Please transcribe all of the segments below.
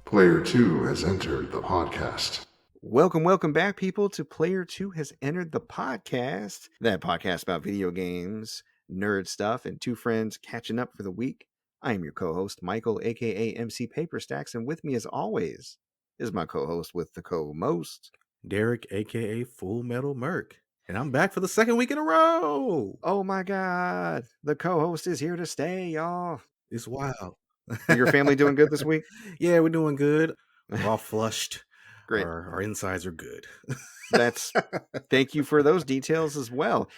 Player 2 has entered the podcast. Welcome back, people, to Player 2 has entered the podcast. That podcast about video games, nerd stuff, and two friends catching up for the week. I am your co-host, Michael, aka MC Paperstacks, and with me, as always, is my co-host with the co-most, Derek, aka Full Metal Merc. And I'm back for the second week in a row. Oh my god, the co-host is here to stay, y'all. It's wild. Your family doing good this week? Yeah, we're doing good. We're all flushed. Great. Our insides are good. Thank you for those details as well.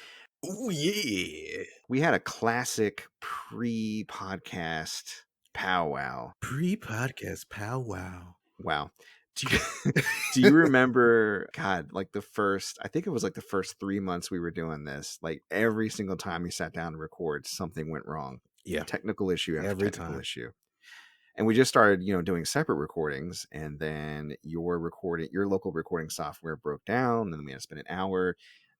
Oh yeah. We had a classic pre-podcast powwow. Pre-podcast powwow. Wow. Do you remember, God, like I think it was like the first 3 months we were doing this, like every single time we sat down to record, something went wrong. Yeah. Technical issue after Every technical time. issue. And we just started, doing separate recordings, and then your local recording software broke down, and then we had to spend an hour.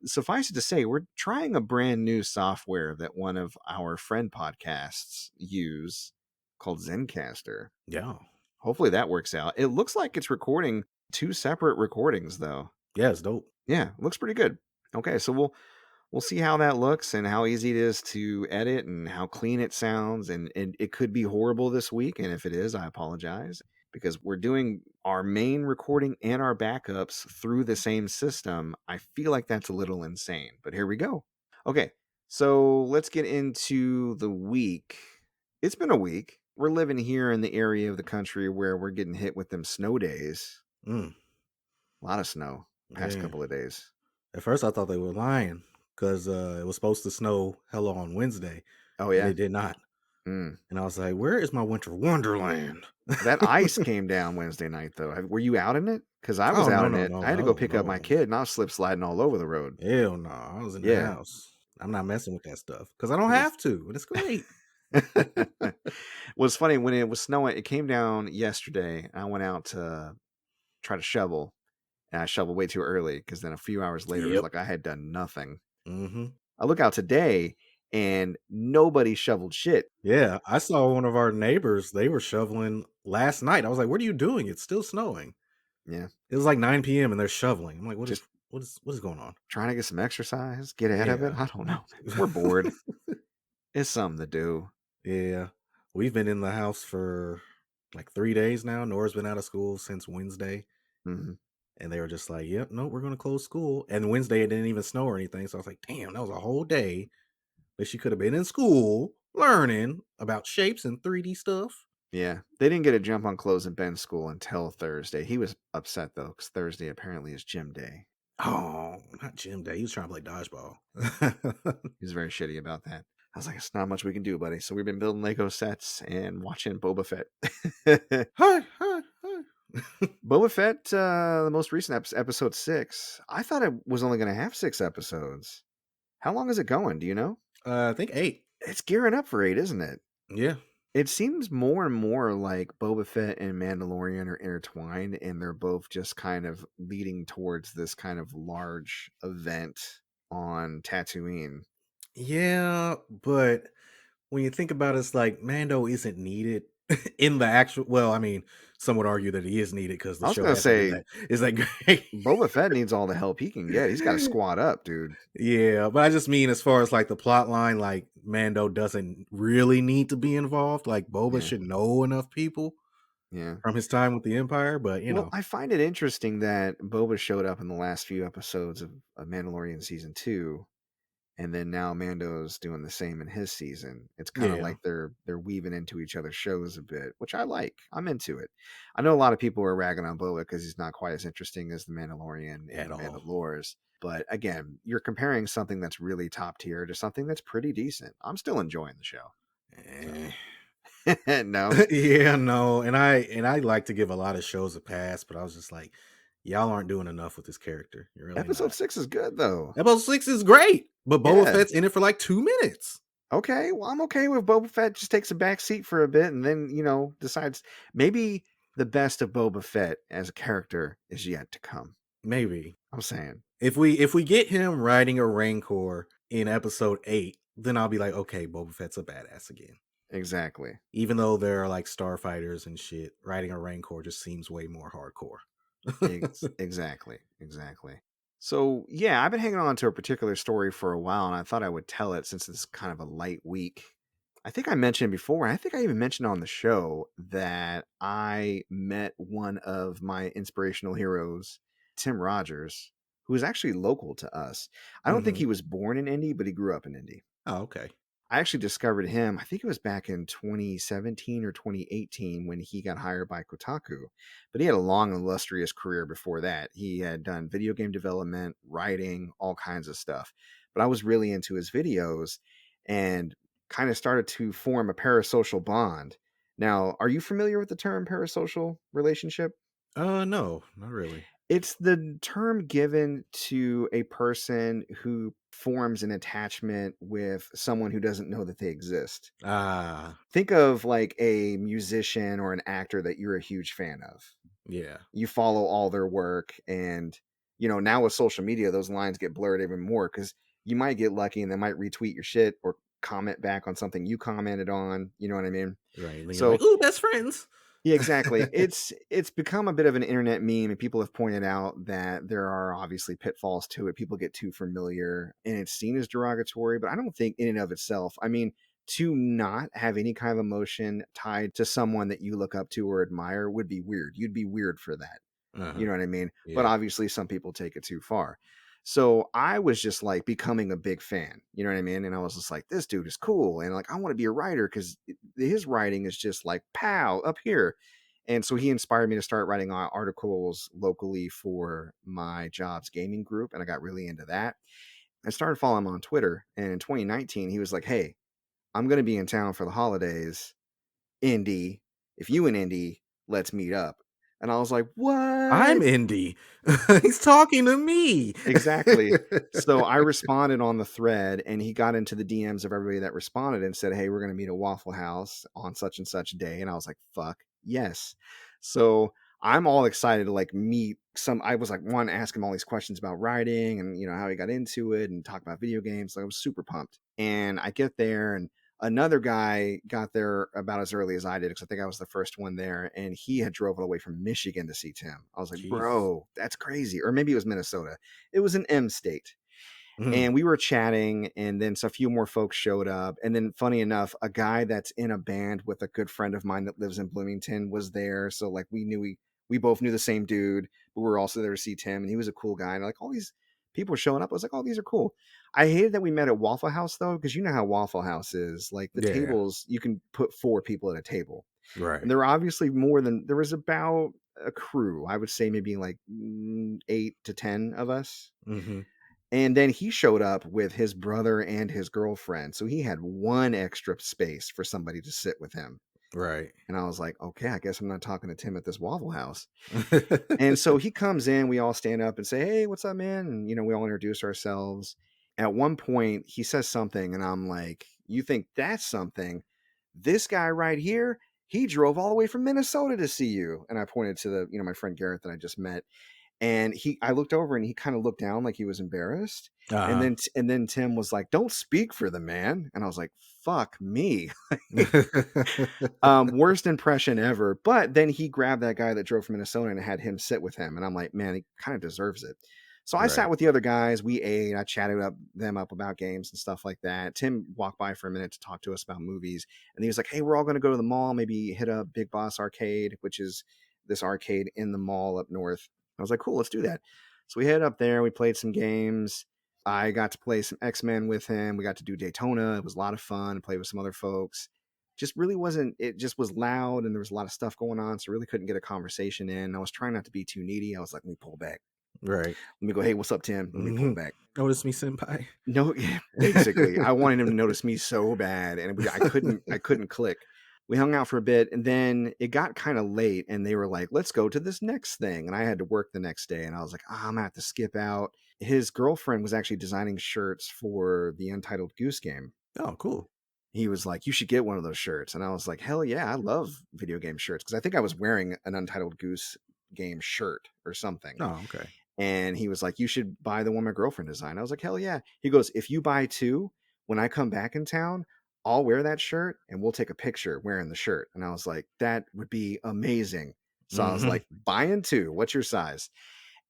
Suffice it to say, we're trying a brand new software that one of our friend podcasts use called Zencastr. Yeah. Hopefully that works out. It looks like it's recording 2 separate recordings, though. Yeah, it's dope. Yeah, it looks pretty good. Okay, so we'll see how that looks and how easy it is to edit and how clean it sounds. And it could be horrible this week. And if it is, I apologize, because we're doing our main recording and our backups through the same system. I feel like that's a little insane, but here we go. Okay, so let's get into the week. It's been a week. We're living here in the area of the country where we're getting hit with them snow days. A lot of snow past couple of days. At first, I thought they were lying because it was supposed to snow hella on Wednesday. Oh, yeah? And it did not. And I was like, where is my winter wonderland? That ice came down Wednesday night, though. Were you out in it? Because I was out in it. I had to go pick up my kid, and I was slip sliding all over the road. Hell no. I was in the house. I'm not messing with that stuff because I don't have to. And it's great. What's funny, when it was snowing, it came down yesterday. I went out to try to shovel, and I shoveled way too early because then a few hours later, it was like I had done nothing. I look out today, and nobody shoveled shit. Yeah, I saw one of our neighbors. They were shoveling last night. I was like, what are you doing? It's still snowing. Yeah. It was like 9 p.m. and they're shoveling. I'm like, what is going on? Trying to get some exercise, get ahead of it. I don't know. We're bored. It's something to do. Yeah. We've been in the house for like 3 days now. Nora's been out of school since Wednesday. And they were just like, yep, no, we're going to close school. And Wednesday, it didn't even snow or anything. So I was like, damn, that was a whole day that she could have been in school learning about shapes and 3D stuff. Yeah. They didn't get a jump on closing Ben's school until Thursday. He was upset, though, because Thursday apparently is gym day. Oh, not gym day. He was trying to play dodgeball. He was very shitty about that. I was like, it's not much we can do, buddy. So we've been building Lego sets and watching Boba Fett. Hi. Boba Fett, the most recent episode 6. I thought it was only going to have 6 episodes. How long is it going? Do you know? I think 8. It's gearing up for 8, isn't it? Yeah. It seems more and more like Boba Fett and Mandalorian are intertwined, and they're both just kind of leading towards this kind of large event on Tatooine. Yeah, but when you think about it, it's like Mando isn't needed in the actual. Well, I mean, some would argue that he is needed because the show is that great. Boba Fett needs all the help he can get. He's got to squat up, dude. Yeah, but I just mean as far as like the plot line, like Mando doesn't really need to be involved. Like Boba should know enough people. Yeah, from his time with the Empire, but you know, I find it interesting that Boba showed up in the last few episodes of Mandalorian season 2. And then now Mando's doing the same in his season. It's kind of like they're weaving into each other's shows a bit, which I like. I'm into it. I know a lot of people are ragging on Boba because he's not quite as interesting as the Mandalorian and Mandalores. But again, you're comparing something that's really top tier to something that's pretty decent. I'm still enjoying the show. No. Yeah, no. And I like to give a lot of shows a pass, but I was just like, y'all aren't doing enough with this character. You're really Episode 6 is good, though. Episode 6 is great, but Boba Fett's in it for like 2 minutes. Okay, well, I'm okay with Boba Fett just takes a back seat for a bit and then, decides maybe the best of Boba Fett as a character is yet to come. Maybe. I'm saying. If we get him riding a Rancor in episode 8, then I'll be like, okay, Boba Fett's a badass again. Exactly. Even though there are like starfighters and shit, riding a Rancor just seems way more hardcore. Exactly. So yeah, I've been hanging on to a particular story for a while, and I thought I would tell it since it's kind of a light week. I think I mentioned before, and I think I even mentioned on the show that I met one of my inspirational heroes, Tim Rogers, who is actually local to us. I don't think he was born in Indy, but he grew up in Indy. Oh, okay. I actually discovered him, I think it was back in 2017 or 2018 when he got hired by Kotaku. But he had a long, illustrious career before that. He had done video game development, writing, all kinds of stuff. But I was really into his videos and kind of started to form a parasocial bond. Now, are you familiar with the term parasocial relationship? No, not really. It's the term given to a person who forms an attachment with someone who doesn't know that they exist. Think of like a musician or an actor that you're a huge fan of. Yeah. You follow all their work, and now with social media, those lines get blurred even more because you might get lucky and they might retweet your shit or comment back on something you commented on. You know what I mean? Right. Then So, you're like, ooh, best friends. Yeah, exactly. It's become a bit of an internet meme, and people have pointed out that there are obviously pitfalls to it. People get too familiar, and it's seen as derogatory, but I don't think in and of itself. I mean, to not have any kind of emotion tied to someone that you look up to or admire would be weird. You'd be weird for that. You know what I mean? Yeah. But obviously some people take it too far. So I was just like becoming a big fan, you know what I mean? And I was just like, this dude is cool. And like, I want to be a writer because his writing is just like, pow, up here. And so he inspired me to start writing articles locally for my job's gaming group. And I got really into that. I started following him on Twitter. And in 2019, he was like, hey, I'm going to be in town for the holidays. Indy. If you in Indy, let's meet up. And I was like, what? I'm Indy. He's talking to me. Exactly. So I responded on the thread, and he got into the DMs of everybody that responded and said, hey, we're going to meet at Waffle House on such and such day. And I was like, fuck yes. So I'm all excited to like meet I was like, one, ask him all these questions about writing and, how he got into it and talk about video games. So I was super pumped. And I get there, and another guy got there about as early as I did because I think I was the first one there, and he had drove all the way from Michigan to see Tim. I was like, Jeez. bro, that's crazy. Or maybe it was Minnesota. It was an M state. And we were chatting, and then a few more folks showed up. And then funny enough, a guy that's in a band with a good friend of mine that lives in Bloomington was there. So like we both knew the same dude, but we were also there to see Tim, and he was a cool guy. And like all these people were showing up. I was like, oh, these are cool. I hated that we met at Waffle House though, because you know how Waffle House is. Like the tables, you can put 4 people at a table. Right. And there were obviously there was about a crew. I would say maybe like 8 to 10 of us. And then he showed up with his brother and his girlfriend. So he had one extra space for somebody to sit with him. Right. And I was like, okay, I guess I'm not talking to Tim at this Waffle House. And so he comes in, we all stand up and say, hey, what's up, man? And, we all introduce ourselves. At one point, he says something, and I'm like, you think that's something? This guy right here, he drove all the way from Minnesota to see you. And I pointed to my friend Garrett that I just met. And I looked over, and he kind of looked down like he was embarrassed. And then Tim was like, don't speak for the man. And I was like, fuck me. Worst impression ever. But then he grabbed that guy that drove from Minnesota and had him sit with him. And I'm like, man, he kind of deserves it. So I sat with the other guys. We ate. I chatted them up about games and stuff like that. Tim walked by for a minute to talk to us about movies. And he was like, hey, we're all going to go to the mall, maybe hit up Big Boss Arcade, which is this arcade in the mall up north. I was like, cool, let's do that. So we headed up there. We played some games. I got to play some X-Men with him. We got to do Daytona. It was a lot of fun. Play with some other folks. It just was loud, and there was a lot of stuff going on. So really couldn't get a conversation in. I was trying not to be too needy. I was like, let me pull back. Right. Let me go, hey, what's up, Tim? Let me pull back. Notice me, senpai. No, yeah, basically. I wanted him to notice me so bad, and I couldn't click. We hung out for a bit, and then it got kind of late, and they were like, let's go to this next thing. And I had to work the next day, and I was like, I'm going to have to skip out. His girlfriend was actually designing shirts for the Untitled Goose Game. Oh, cool. he was like, you should get one of those shirts. And I was like, hell yeah, I love video game shirts. Because I think I was wearing an Untitled Goose Game shirt or something. Oh, okay. And he was like, you should buy the one my girlfriend designed. I was like, hell yeah. He goes, if you buy 2, when I come back in town, I'll wear that shirt and we'll take a picture wearing the shirt. And I was like, that would be amazing. So I was like, buying 2. What's your size?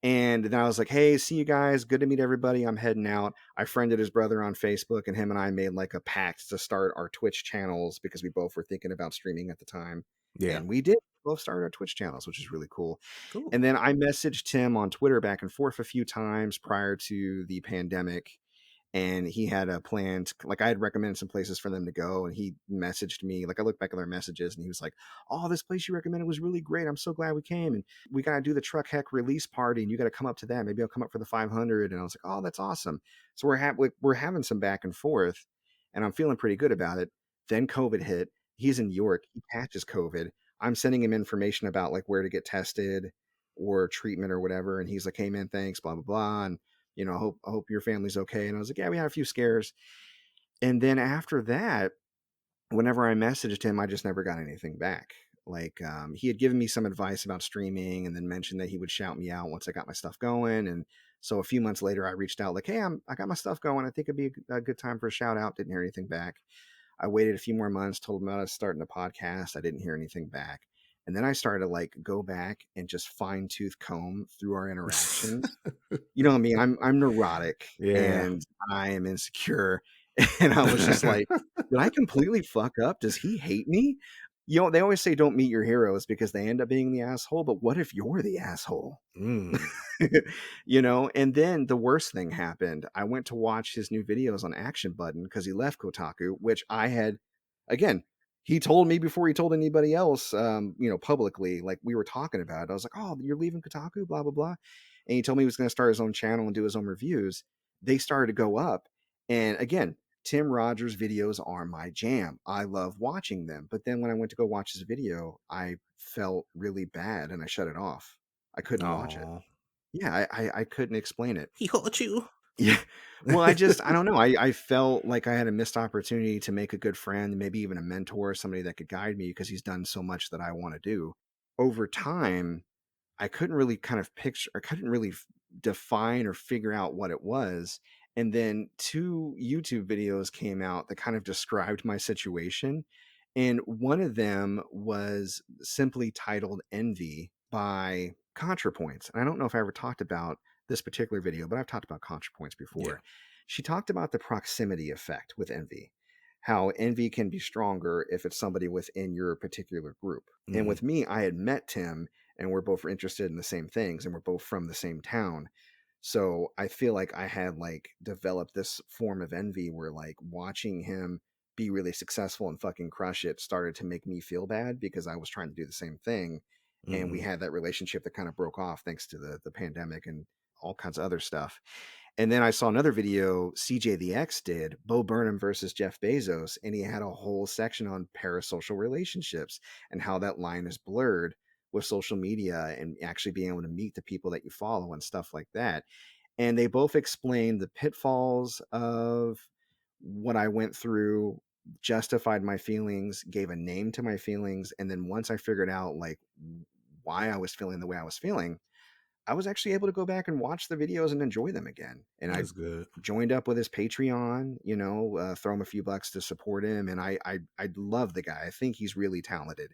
And then I was like, hey, see you guys. Good to meet everybody. I'm heading out. I friended his brother on Facebook, and him and I made like a pact to start our Twitch channels because we both were thinking about streaming at the time. Yeah. And we did both start our Twitch channels, which is really cool. Cool. And then I messaged Tim on Twitter back and forth a few times prior to the pandemic. And he had a plan to, like, I had recommended some places for them to go, and he messaged me. Like, I looked back at our messages and he was like, oh, this place you recommended was really great. I'm so glad we came, and we got to do the Truck Heck release party, and you got to come up to that. Maybe I'll come up for the 500. And I was like, oh, that's awesome. So we're having some back and forth, and I'm feeling pretty good about it. Then COVID hit. He's in New York. He catches COVID. I'm sending him information about like where to get tested or treatment or whatever. And he's like, hey man, thanks, blah, blah, blah. And I hope your family's okay. And I was like, yeah, we had a few scares. And then after that, whenever I messaged him, I just never got anything back. Like, he had given me some advice about streaming and then mentioned that he would shout me out once I got my stuff going. And so a few months later, I reached out like, hey, I got my stuff going. I think it'd be a good time for a shout out. Didn't hear anything back. I waited a few more months, told him I was starting a podcast. I didn't hear anything back. And then I started to like go back and just fine tooth comb through our interactions. You know what I mean? I'm neurotic and I am insecure. And I was just like, did I completely fuck up? Does he hate me? They always say don't meet your heroes because they end up being the asshole. But what if you're the asshole? And then the worst thing happened. I went to watch his new videos on Action Button because he left Kotaku, which I had, again, he told me before he told anybody else, publicly, like we were talking about it. I was like, oh, you're leaving Kotaku, blah, blah, blah. And he told me he was going to start his own channel and do his own reviews. They started to go up. And again, Tim Rogers videos are my jam. I love watching them. But then when I went to go watch his video, I felt really bad and I shut it off. I couldn't watch it. Yeah, I couldn't explain it. He hurt you. Yeah. Well, I don't know. I felt like I had a missed opportunity to make a good friend, maybe even a mentor, somebody that could guide me because he's done so much that I want to do. Over time, I couldn't really kind of picture, I couldn't really define or figure out what it was. And then 2 YouTube videos came out that kind of described my situation. And one of them was simply titled Envy by ContraPoints. And I don't know if I ever talked about this particular video, but I've talked about ContraPoints before. Yeah. She talked about the proximity effect with envy, how envy can be stronger if it's somebody within your particular group. Mm-hmm. And with me, I had met Tim and we're both interested in the same things and we're both from the same town. So I feel like I had like developed this form of envy where like watching him be really successful and fucking crush it started to make me feel bad because I was trying to do the same thing. Mm-hmm. And we had that relationship that kind of broke off thanks to the pandemic and all kinds of other stuff. And then I saw another video CJ the X did, Bo Burnham versus Jeff Bezos, and he had a whole section on parasocial relationships and how that line is blurred with social media and actually being able to meet the people that you follow and stuff like that. And they both explained the pitfalls of what I went through, justified my feelings, gave a name to my feelings. And then once I figured out like why I was feeling the way I was feeling, I was actually able to go back and watch the videos and enjoy them again. And I joined up with his Patreon, throw him a few bucks to support him. And I love the guy. I think he's really talented.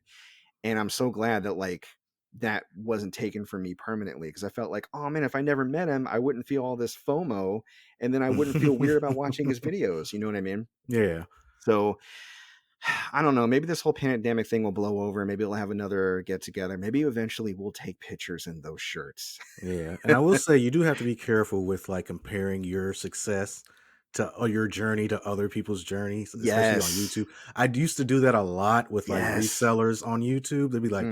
And I'm so glad that like that wasn't taken from me permanently because I felt like, oh man, if I never met him, I wouldn't feel all this FOMO and then I wouldn't feel weird about watching his videos. You know what I mean? Yeah. So I don't know. Maybe this whole pandemic thing will blow over. Maybe we'll have another get together. Maybe eventually we'll take pictures in those shirts. Yeah. And I will say you do have to be careful with like comparing your success to your journey to other people's journeys, especially on YouTube. I used to do that a lot with like resellers on YouTube. They'd be like,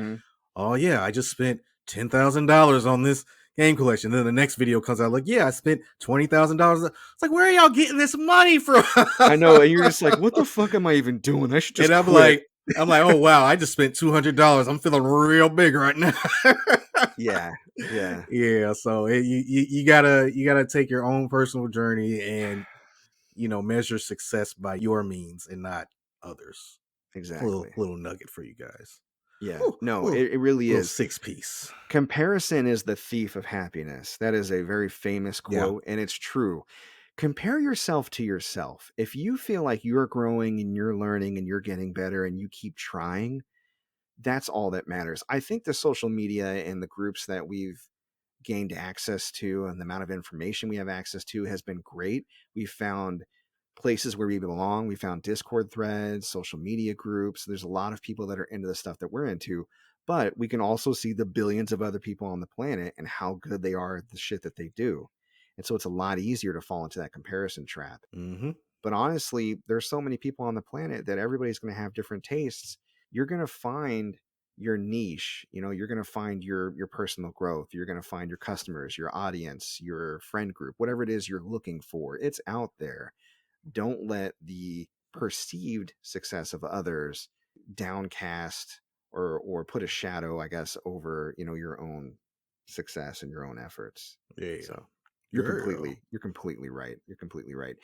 oh yeah, I just spent $10,000 on this game collection. Then the next video comes out like, yeah, I spent $20,000. It's like, where are y'all getting this money from? I know. And you're just like, what the fuck am I even doing? I should just I'm like, oh wow, I just spent $200. I'm feeling real big right now. Yeah. So you gotta take your own personal journey and measure success by your means and not others. Exactly. Little nugget for you guys. Yeah. Ooh, No, it really little is. 6-piece. Comparison is the thief of happiness. That is a very famous quote, and it's true. Compare yourself to yourself. If you feel like you're growing and you're learning and you're getting better and you keep trying, that's all that matters. I think the social media and the groups that we've gained access to and the amount of information we have access to has been great. We found places where we belong. We found Discord threads, social media groups. There's a lot of people that are into the stuff that we're into, but we can also see the billions of other people on the planet and how good they are at the shit that they do. And so it's a lot easier to fall into that comparison trap. Mm-hmm. But honestly, there's so many people on the planet that everybody's going to have different tastes. You're going to find your niche. You're going to find your personal growth. You're going to find your customers, your audience, your friend group, whatever it is you're looking for. It's out there. Don't let the perceived success of others downcast or put a shadow, I guess, over your own success and your own efforts. Yeah. So you're completely right. You're completely right.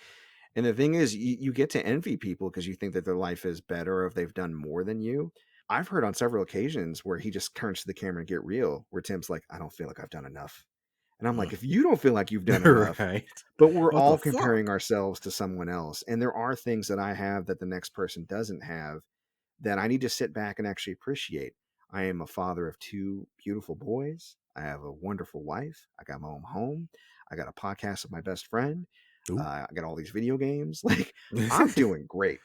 And the thing is, you get to envy people because you think that their life is better or if they've done more than you. I've heard on several occasions where he just turns to the camera and get real, where Tim's like, I don't feel like I've done enough. And I'm like, if you don't feel like you've done enough, right. But we're What all the fuck? comparing ourselves to someone else. And there are things that I have that the next person doesn't have that I need to sit back and actually appreciate. I am a father of 2 beautiful boys. I have a wonderful wife. I got my own home. I got a podcast with my best friend. I got all these video games. Like, I'm doing great.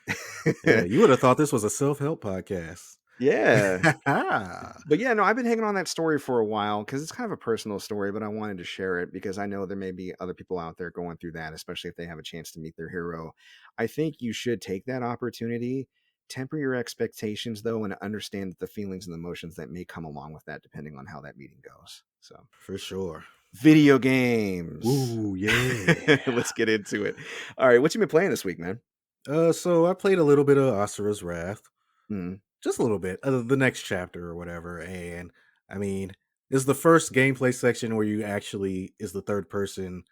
Yeah, you would have thought this was a self-help podcast. Yeah. But yeah, no, I've been hanging on that story for a while because it's kind of a personal story, but I wanted to share it because I know there may be other people out there going through that, especially if they have a chance to meet their hero. I think you should take that opportunity, temper your expectations though, and understand the feelings and emotions that may come along with that depending on how that meeting goes. So for sure. Video games. Ooh, yeah. Let's get into it. All right, what you been playing this week, man? So I played a little bit of Asura's Wrath. Mm. Just a little bit, the next chapter or whatever. And I mean, it's the first gameplay section where you actually is the third person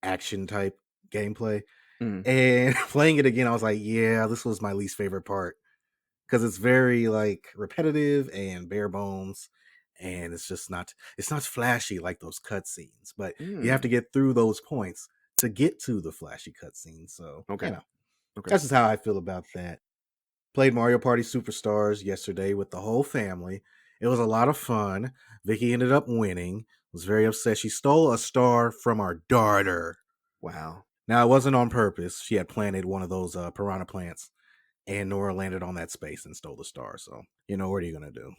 action type gameplay. And playing it again, I was like, yeah, this was my least favorite part because it's very like repetitive and bare bones, and it's not flashy like those cutscenes. But you have to get through those points to get to the flashy cutscenes. So that's just how I feel about that. Played Mario Party Superstars yesterday with the whole family. It was a lot of fun. Vicky ended up winning. Was very upset. She stole a star from our daughter. Wow. Now, it wasn't on purpose. She had planted one of those piranha plants, and Nora landed on that space and stole the star. So, what are you going to do?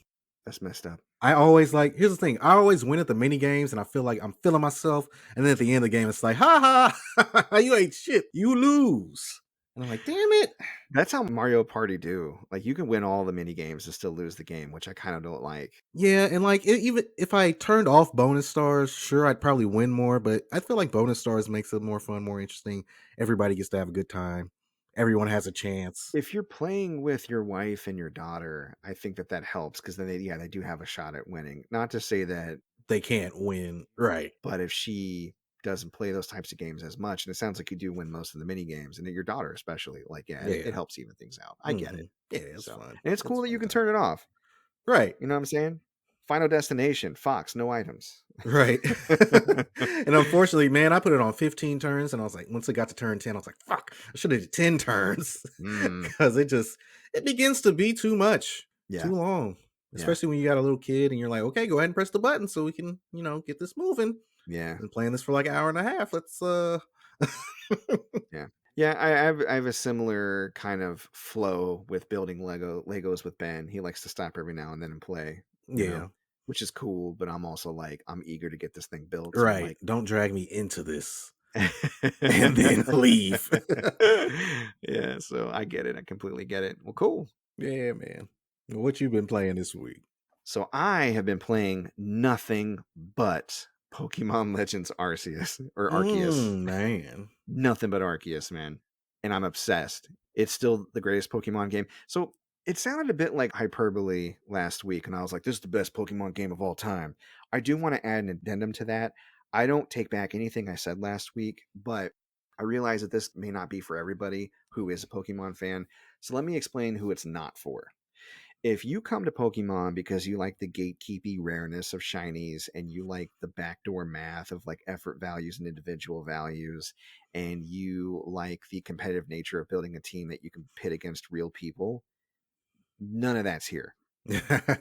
That's messed up. I always here's the thing. I always win at the mini games, and I feel like I'm feeling myself. And then at the end of the game, it's like, ha ha, you ain't shit. You lose. And I'm like, damn it. That's how Mario Party do. Like, you can win all the mini games and still lose the game, which I kind of don't like. Yeah, and even if I turned off bonus stars, sure, I'd probably win more, but I feel like bonus stars makes it more fun, more interesting. Everybody gets to have a good time. Everyone has a chance. If you're playing with your wife and your daughter, I think that helps because then they do have a shot at winning. Not to say that they can't win, right? But if she doesn't play those types of games as much, and it sounds like you do win most of the mini games, and your daughter especially, it helps even things out. I get it. Yeah, it's fun. And it's cool that you can turn it off. Right. You know what I'm saying? Final Destination, Fox, no items. Right. And unfortunately, man, I put it on 15 turns, and I was like, once it got to turn 10, I was like, fuck, I should have did 10 turns. Because it begins to be too much. Yeah. Too long. Especially when you got a little kid and you're like, okay, go ahead and press the button so we can, get this moving. Yeah. Been playing this for like an hour and a half. Let's Yeah, I have a similar kind of flow with building Legos with Ben. He likes to stop every now and then and play. You know, which is cool, but I'm also like, I'm eager to get this thing built. So right. Don't drag me into this and then leave. Yeah, so I get it. I completely get it. Well, cool. Yeah, man. What you been playing this week? So I have been playing nothing but Pokemon Legends Arceus. Man. Nothing but Arceus, man. And I'm obsessed. It's still the greatest Pokemon game. So it sounded a bit like hyperbole last week, and I was like, this is the best Pokemon game of all time. I do want to add an addendum to that. I don't take back anything I said last week, but I realize that this may not be for everybody who is a Pokemon fan, so let me explain who it's not for. If you come to Pokemon because you like the gatekeepy rareness of shinies and you like the backdoor math of like effort values and individual values, and you like the competitive nature of building a team that you can pit against real people, none of that's here.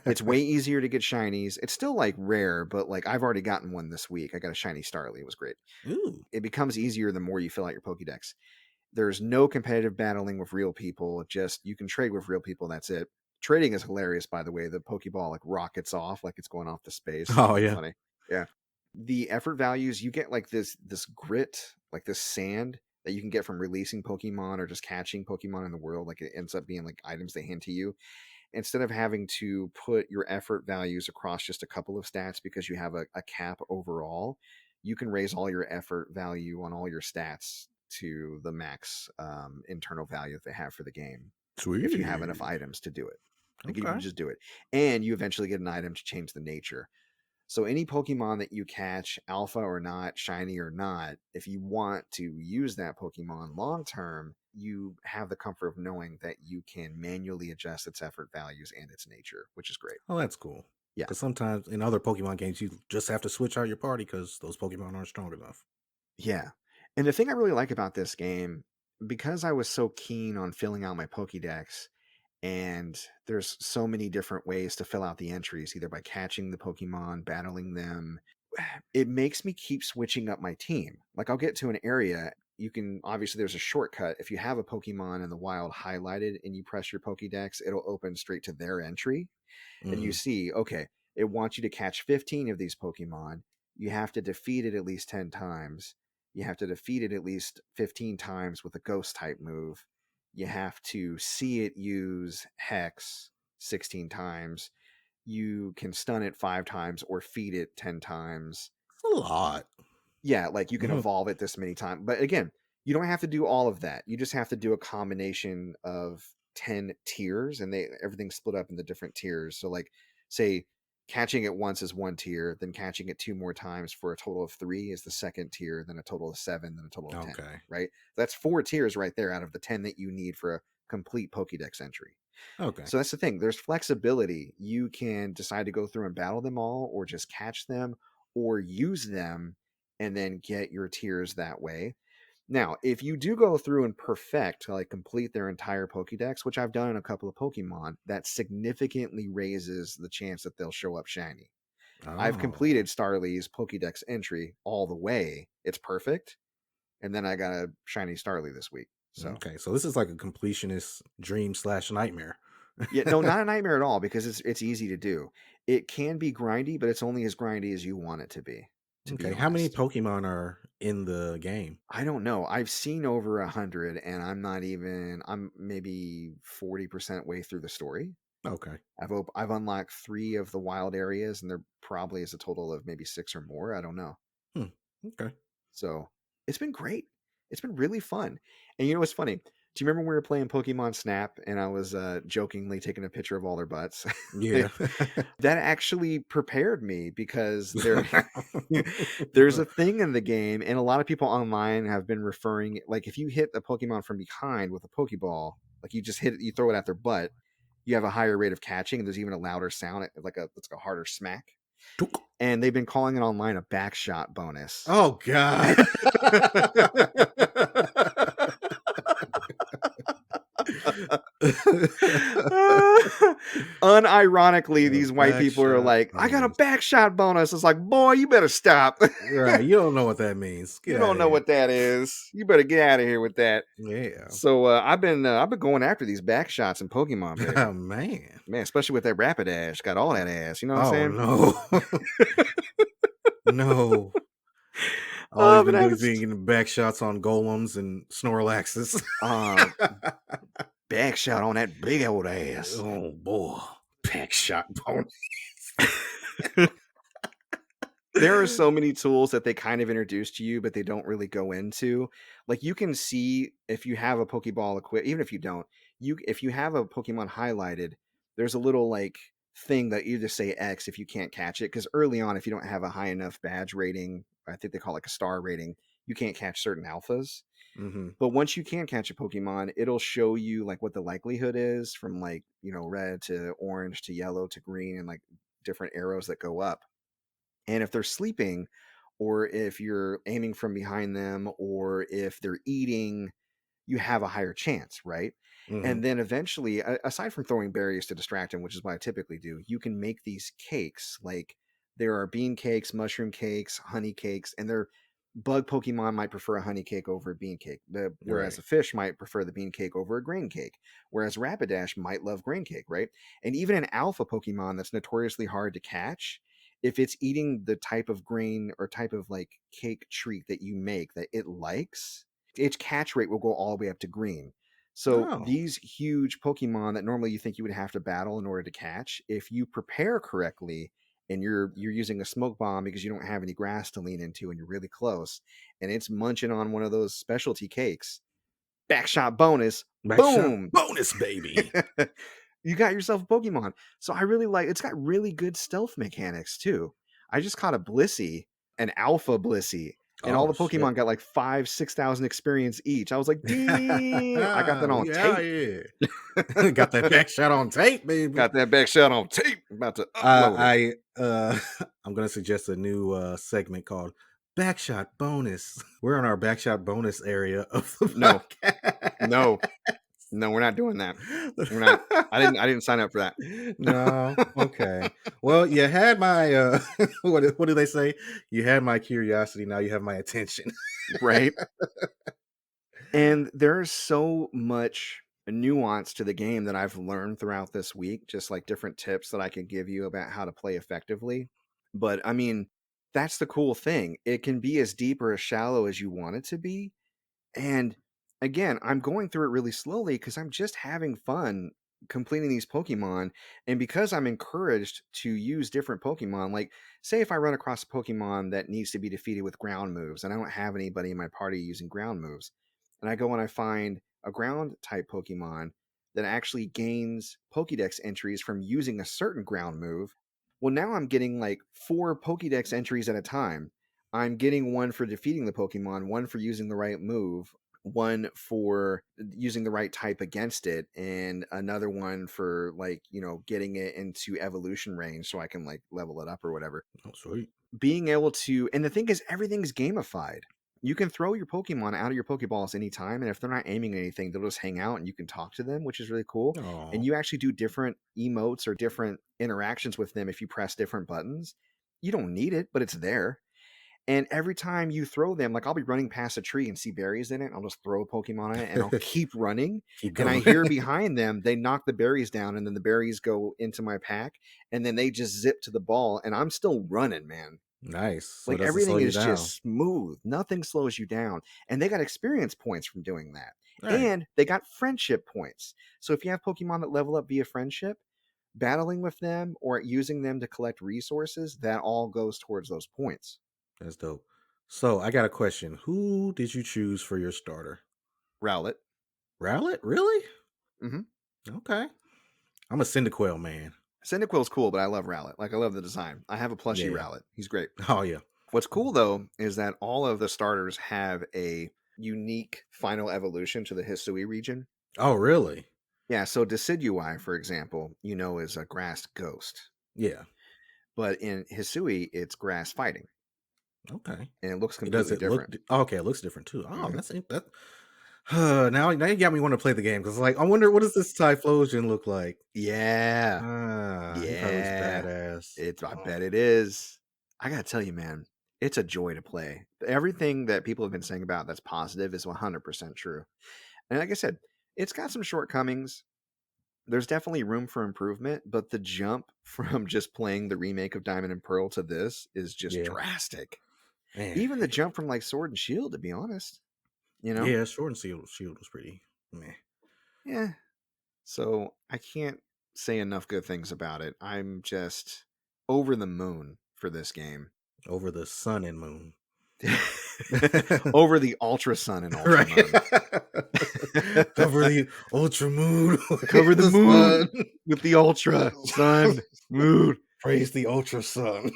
It's way easier to get shinies. It's still like rare, but like I've already gotten one this week. I got a shiny Starly. It was great. Ooh. It becomes easier the more you fill out your Pokédex. There's no competitive battling with real people. Just you can trade with real people. That's it. Trading is hilarious, by the way. The Pokeball like rockets off like it's going off to space. Oh, It's yeah. funny. Yeah. The effort values, you get like this grit, like this sand that you can get from releasing Pokemon or just catching Pokemon in the world. Like it ends up being like items they hand to you. Instead of having to put your effort values across just a couple of stats because you have a cap overall, you can raise all your effort value on all your stats to the max internal value that they have for the game. Sweet. If you have enough items to do it. Like you Okay. can just do it. And you eventually get an item to change the nature. So any Pokemon that you catch, alpha or not, shiny or not, if you want to use that Pokemon long term, you have the comfort of knowing that you can manually adjust its effort values and its nature, which is great. Oh, that's cool. Yeah. Because sometimes in other Pokemon games, you just have to switch out your party because those Pokemon aren't strong enough. Yeah. And the thing I really like about this game, because I was so keen on filling out my Pokédex, and there's so many different ways to fill out the entries, either by catching the Pokemon, battling them, it makes me keep switching up my team. Like I'll get to an area, you can obviously there's a shortcut. If you have a Pokemon in the wild highlighted and you press your Pokédex, it'll open straight to their entry. And you see, okay, it wants you to catch 15 of these Pokemon. You have to defeat it at least 10 times. You have to defeat it at least 15 times with a ghost type move. You have to see it use Hex 16 times. You can stun it 5 times or feed it 10 times. It's a lot. Yeah, like you can evolve it this many times. But again, you don't have to do all of that. You just have to do a combination of 10 tiers, and everything's split up into different tiers. So like say catching it once is one tier, then catching it 2 more times for a total of 3 is the second tier, then a total of 7, then a total of 10. Okay. Right? That's 4 tiers right there out of the 10 that you need for a complete Pokédex entry. Okay. So that's the thing. There's flexibility. You can decide to go through and battle them all, or just catch them, or use them and then get your tiers that way. Now, if you do go through and perfect, like complete their entire Pokédex, which I've done in a couple of Pokemon, that significantly raises the chance that they'll show up shiny. I've completed Starly's Pokédex entry all the way. It's perfect. And then I got a shiny Starly this week. So okay, so this is like a completionist dream / nightmare. Yeah, no, not a nightmare at all, because it's easy to do. It can be grindy, but it's only as grindy as you want it to be. Okay, how many Pokemon are in the game? I don't know. I've seen over 100, and I'm maybe 40% way through the story. Okay. I've unlocked 3 of the wild areas, and there probably is a total of maybe 6 or more. I don't know. Okay. So it's been great. It's been really fun. And you know what's funny? Do you remember when we were playing Pokemon Snap and I was jokingly taking a picture of all their butts? Yeah. That actually prepared me, because there's a thing in the game, and a lot of people online have been referring, like if you hit a Pokemon from behind with a Pokeball, like you just hit it, you throw it at their butt, you have a higher rate of catching, and there's even a louder sound, it's like a harder smack. And they've been calling it online a Backshot Bonus. Oh, God. Unironically, these white people are like, I got a Backshot Bonus. It's like, boy, you better stop. Right. You don't know what that means. You don't know what that is. You better get out of here with that. Yeah. So I've been going after these backshots in Pokemon, baby. Oh, man, especially with that Rapidash. Got all that ass. You know what I'm saying? No. No. All you've been doing is getting back shots on golems and Snorlaxes. Back shot on that big old ass. Oh boy, back shot bonus. There are so many tools that they kind of introduce to you, but they don't really go into. Like you can see if you have a Pokeball equipped, even if you don't, if you have a Pokemon highlighted, there's a little like thing that you just say X if you can't catch it. Because early on, if you don't have a high enough badge rating, I think they call it like a star rating, you can't catch certain alphas. Mm-hmm. But once you can catch a Pokemon, it'll show you like what the likelihood is from like, red to orange to yellow to green, and like different arrows that go up. And if they're sleeping, or if you're aiming from behind them, or if they're eating, you have a higher chance, right? Mm-hmm. And then eventually, aside from throwing berries to distract them, which is what I typically do, you can make these cakes. Like there are bean cakes, mushroom cakes, honey cakes, and they're bug Pokemon might prefer a honey cake over a bean cake, whereas Right. a fish might prefer the bean cake over a grain cake, whereas Rapidash might love grain cake, right? And even an alpha Pokemon that's notoriously hard to catch, if it's eating the type of grain or type of like cake treat that you make that it likes, its catch rate will go all the way up to green. So Oh. these huge Pokemon that normally you think you would have to battle in order to catch, if you prepare correctly and you're using a smoke bomb because you don't have any grass to lean into and you're really close, and it's munching on one of those specialty cakes, Backshot Bonus, boom! Bonus, baby. You got yourself a Pokemon. So I really like, it's got really good stealth mechanics too. I just caught a Blissey, an alpha Blissey, and all the Pokemon got like 5,000-6,000 experience each. I was like, damn, I got that on tape. Yeah. Got that Backshot on tape, baby. Got that Backshot on tape. I'm about to upload it. I'm going to suggest a new segment called Backshot Bonus. We're in our Backshot Bonus area of the podcast. No, we're not doing that. We're not. I didn't sign up for that. No. Okay. Well, you had my what do they say? You had my curiosity, now you have my attention. Right. And there's so much nuance to the game that I've learned throughout this week, just like different tips that I could give you about how to play effectively. But I mean, that's the cool thing. It can be as deep or as shallow as you want it to be. And again, I'm going through it really slowly because I'm just having fun completing these Pokemon. And because I'm encouraged to use different Pokemon, like say if I run across a Pokemon that needs to be defeated with ground moves and I don't have anybody in my party using ground moves, and I go and I find a ground type Pokemon that actually gains Pokédex entries from using a certain ground move, well, now I'm getting like 4 Pokédex entries at a time. I'm getting one for defeating the Pokemon, one for using the right move, one for using the right type against it, and another one for like, getting it into evolution range so I can like level it up or whatever. Oh, sweet. Being able to, and the thing is, everything's gamified. You can throw your Pokemon out of your Pokeballs anytime, and if they're not aiming at anything, they'll just hang out and you can talk to them, which is really cool. Aww. And you actually do different emotes or different interactions with them if you press different buttons. You don't need it, but it's there. And every time you throw them, like I'll be running past a tree and see berries in it, I'll just throw a Pokemon in it and I'll keep running. And I hear behind them, they knock the berries down, and then the berries go into my pack, and then they just zip to the ball, and I'm still running, man. Nice. So like everything is just smooth. Nothing slows you down. And they got experience points from doing that. Right. And they got friendship points. So if you have Pokemon that level up via friendship, battling with them or using them to collect resources, that all goes towards those points. That's dope. So I got a question. Who did you choose for your starter? Rowlet. Rowlet? Really? Mm-hmm. Okay. I'm a Cyndaquil man. Cyndaquil's cool, but I love Rowlet. Like, I love the design. I have a plushie Rowlet. He's great. Oh, yeah. What's cool, though, is that all of the starters have a unique final evolution to the Hisui region. Oh, really? Yeah, so Decidueye, for example, is a grass ghost. Yeah. But in Hisui, it's grass fighting. Okay. And it looks completely different. Okay, it looks different, too. Oh, that's that. Now you got me want to play the game, because like I wonder, what does this Typhlosion look like? Yeah. Yeah. Badass. I bet it is. I gotta tell you, man, it's a joy to play. Everything that people have been saying about that's positive is 100% true. And like I said, it's got some shortcomings. There's definitely room for improvement, but the jump from just playing the remake of Diamond and Pearl to this is just drastic. Man. Even the jump from like Sword and Shield, to be honest. Yeah, Sword and Shield was pretty meh. Yeah. So I can't say enough good things about it. I'm just over the moon for this game. Over the sun and moon. Over the ultra sun and ultra moon. Cover the ultra moon. Cover the moon with the ultra sun moon. Praise the ultra sun.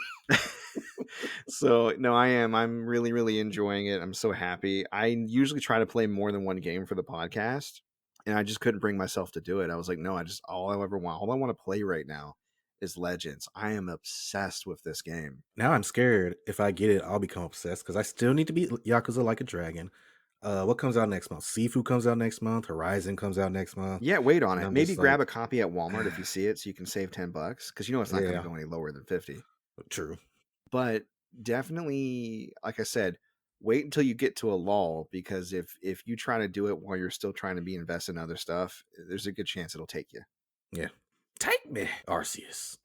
So no, I am. I'm really, really enjoying it. I'm so happy. I usually try to play more than one game for the podcast, and I just couldn't bring myself to do it. I was like, no, all I want to play right now is Legends. I am obsessed with this game. Now I'm scared if I get it, I'll become obsessed because I still need to beat Yakuza Like a Dragon. What comes out next month? Sifu comes out next month. Horizon comes out next month. Yeah, wait on And it. I'm Maybe just grab like, a copy at Walmart if you see it, so you can save $10 because you know it's not going yeah, to go any lower than 50. true. But definitely, like I said, wait until you get to a lull because if you try to do it while you're still trying to be invested in other stuff, there's a good chance it'll take you. Yeah. Take me, Arceus.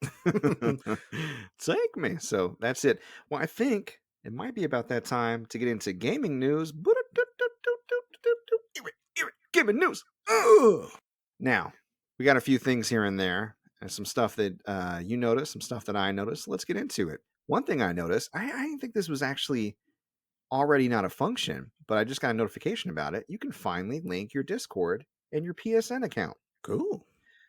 Take me. So that's it. Well, I think it might be about that time to get into gaming news. Gaming news. Now, we got a few things here and there, and some stuff that you noticed, some stuff that I noticed. Let's get into it. One thing I noticed, I didn't think this was actually already not a function, but I just got a notification about it. You can finally link your Discord and your PSN account. Cool.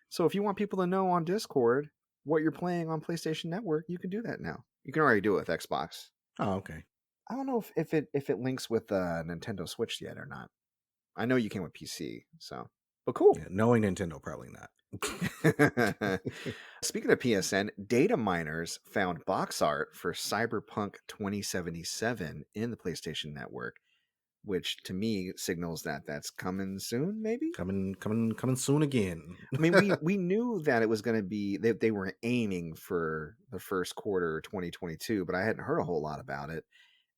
So if you want people to know on Discord what you're playing on PlayStation Network, you can do that now. You can already do it with Xbox. Oh, okay. I don't know if it links with Nintendo Switch yet or not. I know you can with PC, so but cool. Yeah, knowing Nintendo, probably not. Speaking of PSN, data miners found box art for Cyberpunk 2077 in the PlayStation Network, which to me signals that that's coming soon, maybe coming soon again. I mean, we knew that it was going to be they were aiming for the first quarter of 2022, but I hadn't heard a whole lot about it.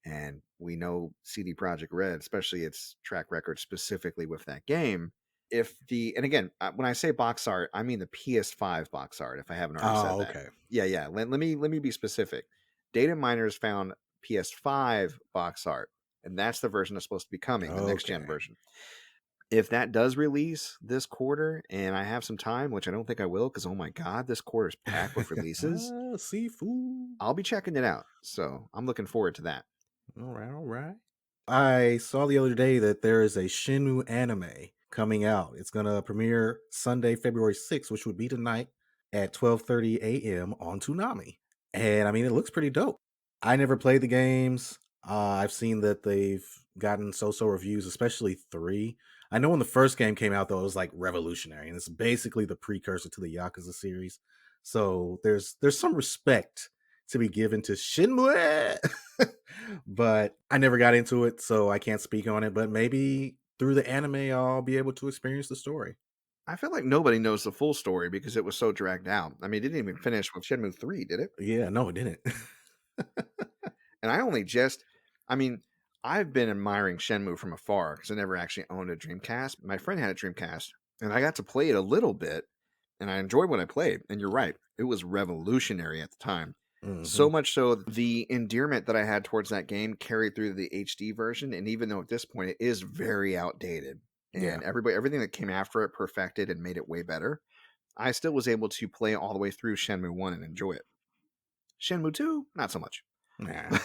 And we know CD Projekt Red, especially its track record specifically with that game. And again, when I say box art, I mean the PS5 box art. If I haven't already said that, Okay. Yeah. Let me be specific. Data miners found PS5 box art, and that's the version that's supposed to be coming, the next gen version. If that does release this quarter, and I have some time, which I don't think I will, because oh my god, this quarter is packed with releases. Seafood. I'll be checking it out, so I'm looking forward to that. All right. I saw the other day that there is a Shenmue anime coming out. It's going to premiere Sunday, February 6th, which would be tonight at 12:30 a.m. on Toonami. And I mean, it looks pretty dope. I never played the games. I've seen that they've gotten so-so reviews, especially 3. I know when the first game came out, though, it was like revolutionary, and it's basically the precursor to the Yakuza series. So there's some respect to be given to Shenmue, but I never got into it, so I can't speak on it. But maybe through the anime, I'll be able to experience the story. I feel like nobody knows the full story because it was so dragged out. I mean, it didn't even finish with Shenmue 3, did it? Yeah, no, it didn't. And I've been admiring Shenmue from afar because I never actually owned a Dreamcast. My friend had a Dreamcast, and I got to play it a little bit, and I enjoyed what I played. And you're right, it was revolutionary at the time. Mm-hmm. So much so, the endearment that I had towards that game carried through the HD version, and even though at this point it is very outdated, and everything that came after it perfected and made it way better, I still was able to play all the way through Shenmue 1 and enjoy it. Shenmue 2, not so much. Nah.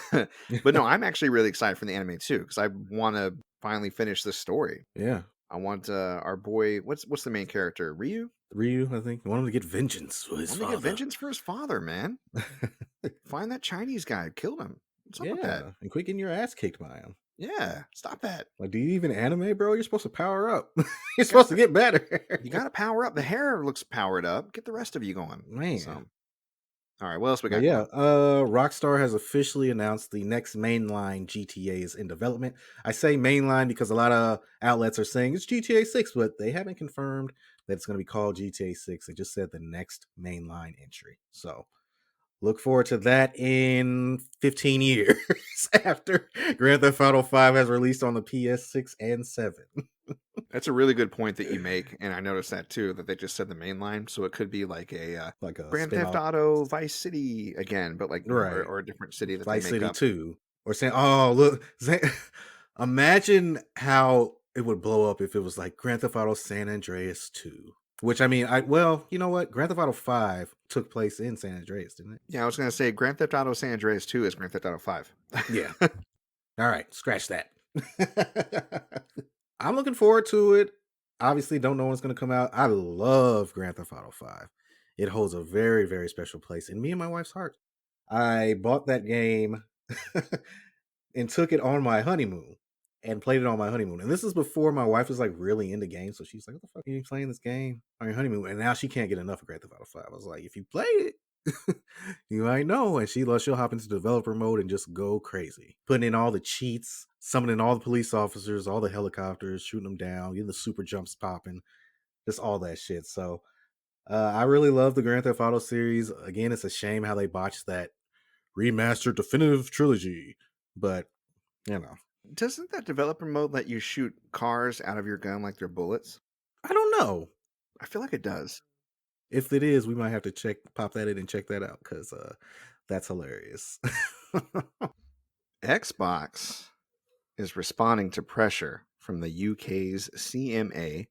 But no, I'm actually really excited for the anime too, because I want to finally finish this story. Yeah. I want our boy, what's the main character? Ryu, I think. I want him to get vengeance for his father. Get vengeance for his father, man. Find that Chinese guy who killed him. What's up with that? And quit getting your ass kicked by him. Yeah, stop that. Like, do you even anime, bro? You're supposed to power up. You're supposed to get better. You got to power up. The hair looks powered up. Get the rest of you going. Man. So. All right, what else we got? Rockstar has officially announced the next mainline GTA is in development. I say mainline because a lot of outlets are saying it's GTA 6, but they haven't confirmed that it's going to be called GTA 6. They just said the next mainline entry. So look forward to that in 15 years after Grand Theft Auto 5 has released on the PS6 and 7. That's a really good point that you make, and I noticed that too, that they just said the main line, so it could be like a Grand Theft Auto Vice City again, but like or a different city that Vice they make City up. 2. Or saying, oh, look, imagine how it would blow up if it was like Grand Theft Auto San Andreas 2. Which, I mean, you know what? Grand Theft Auto 5 took place in San Andreas, didn't it? Yeah, I was going to say Grand Theft Auto San Andreas 2 is Grand Theft Auto 5. Yeah. All right, scratch that. I'm looking forward to it. Obviously, don't know when it's going to come out. I love Grand Theft Auto 5. It holds a very, very special place in me and my wife's heart. I bought that game and took it on my honeymoon and played it on my honeymoon. And this is before my wife was like really into games. So she's like, what the fuck are you playing this game on your honeymoon? And now she can't get enough of Grand Theft Auto 5. I was like, if you played it, you might know. And she'll hop into developer mode and just go crazy. Putting in all the cheats, summoning all the police officers, all the helicopters, shooting them down, getting the super jumps popping, just all that shit. So I really love the Grand Theft Auto series. Again, it's a shame how they botched that remastered definitive trilogy. But, you know. Doesn't that developer mode let you shoot cars out of your gun like they're bullets? I don't know. I feel like it does. If it is, we might have to pop that in and check that out, because that's hilarious. Xbox is responding to pressure from the UK's CMA,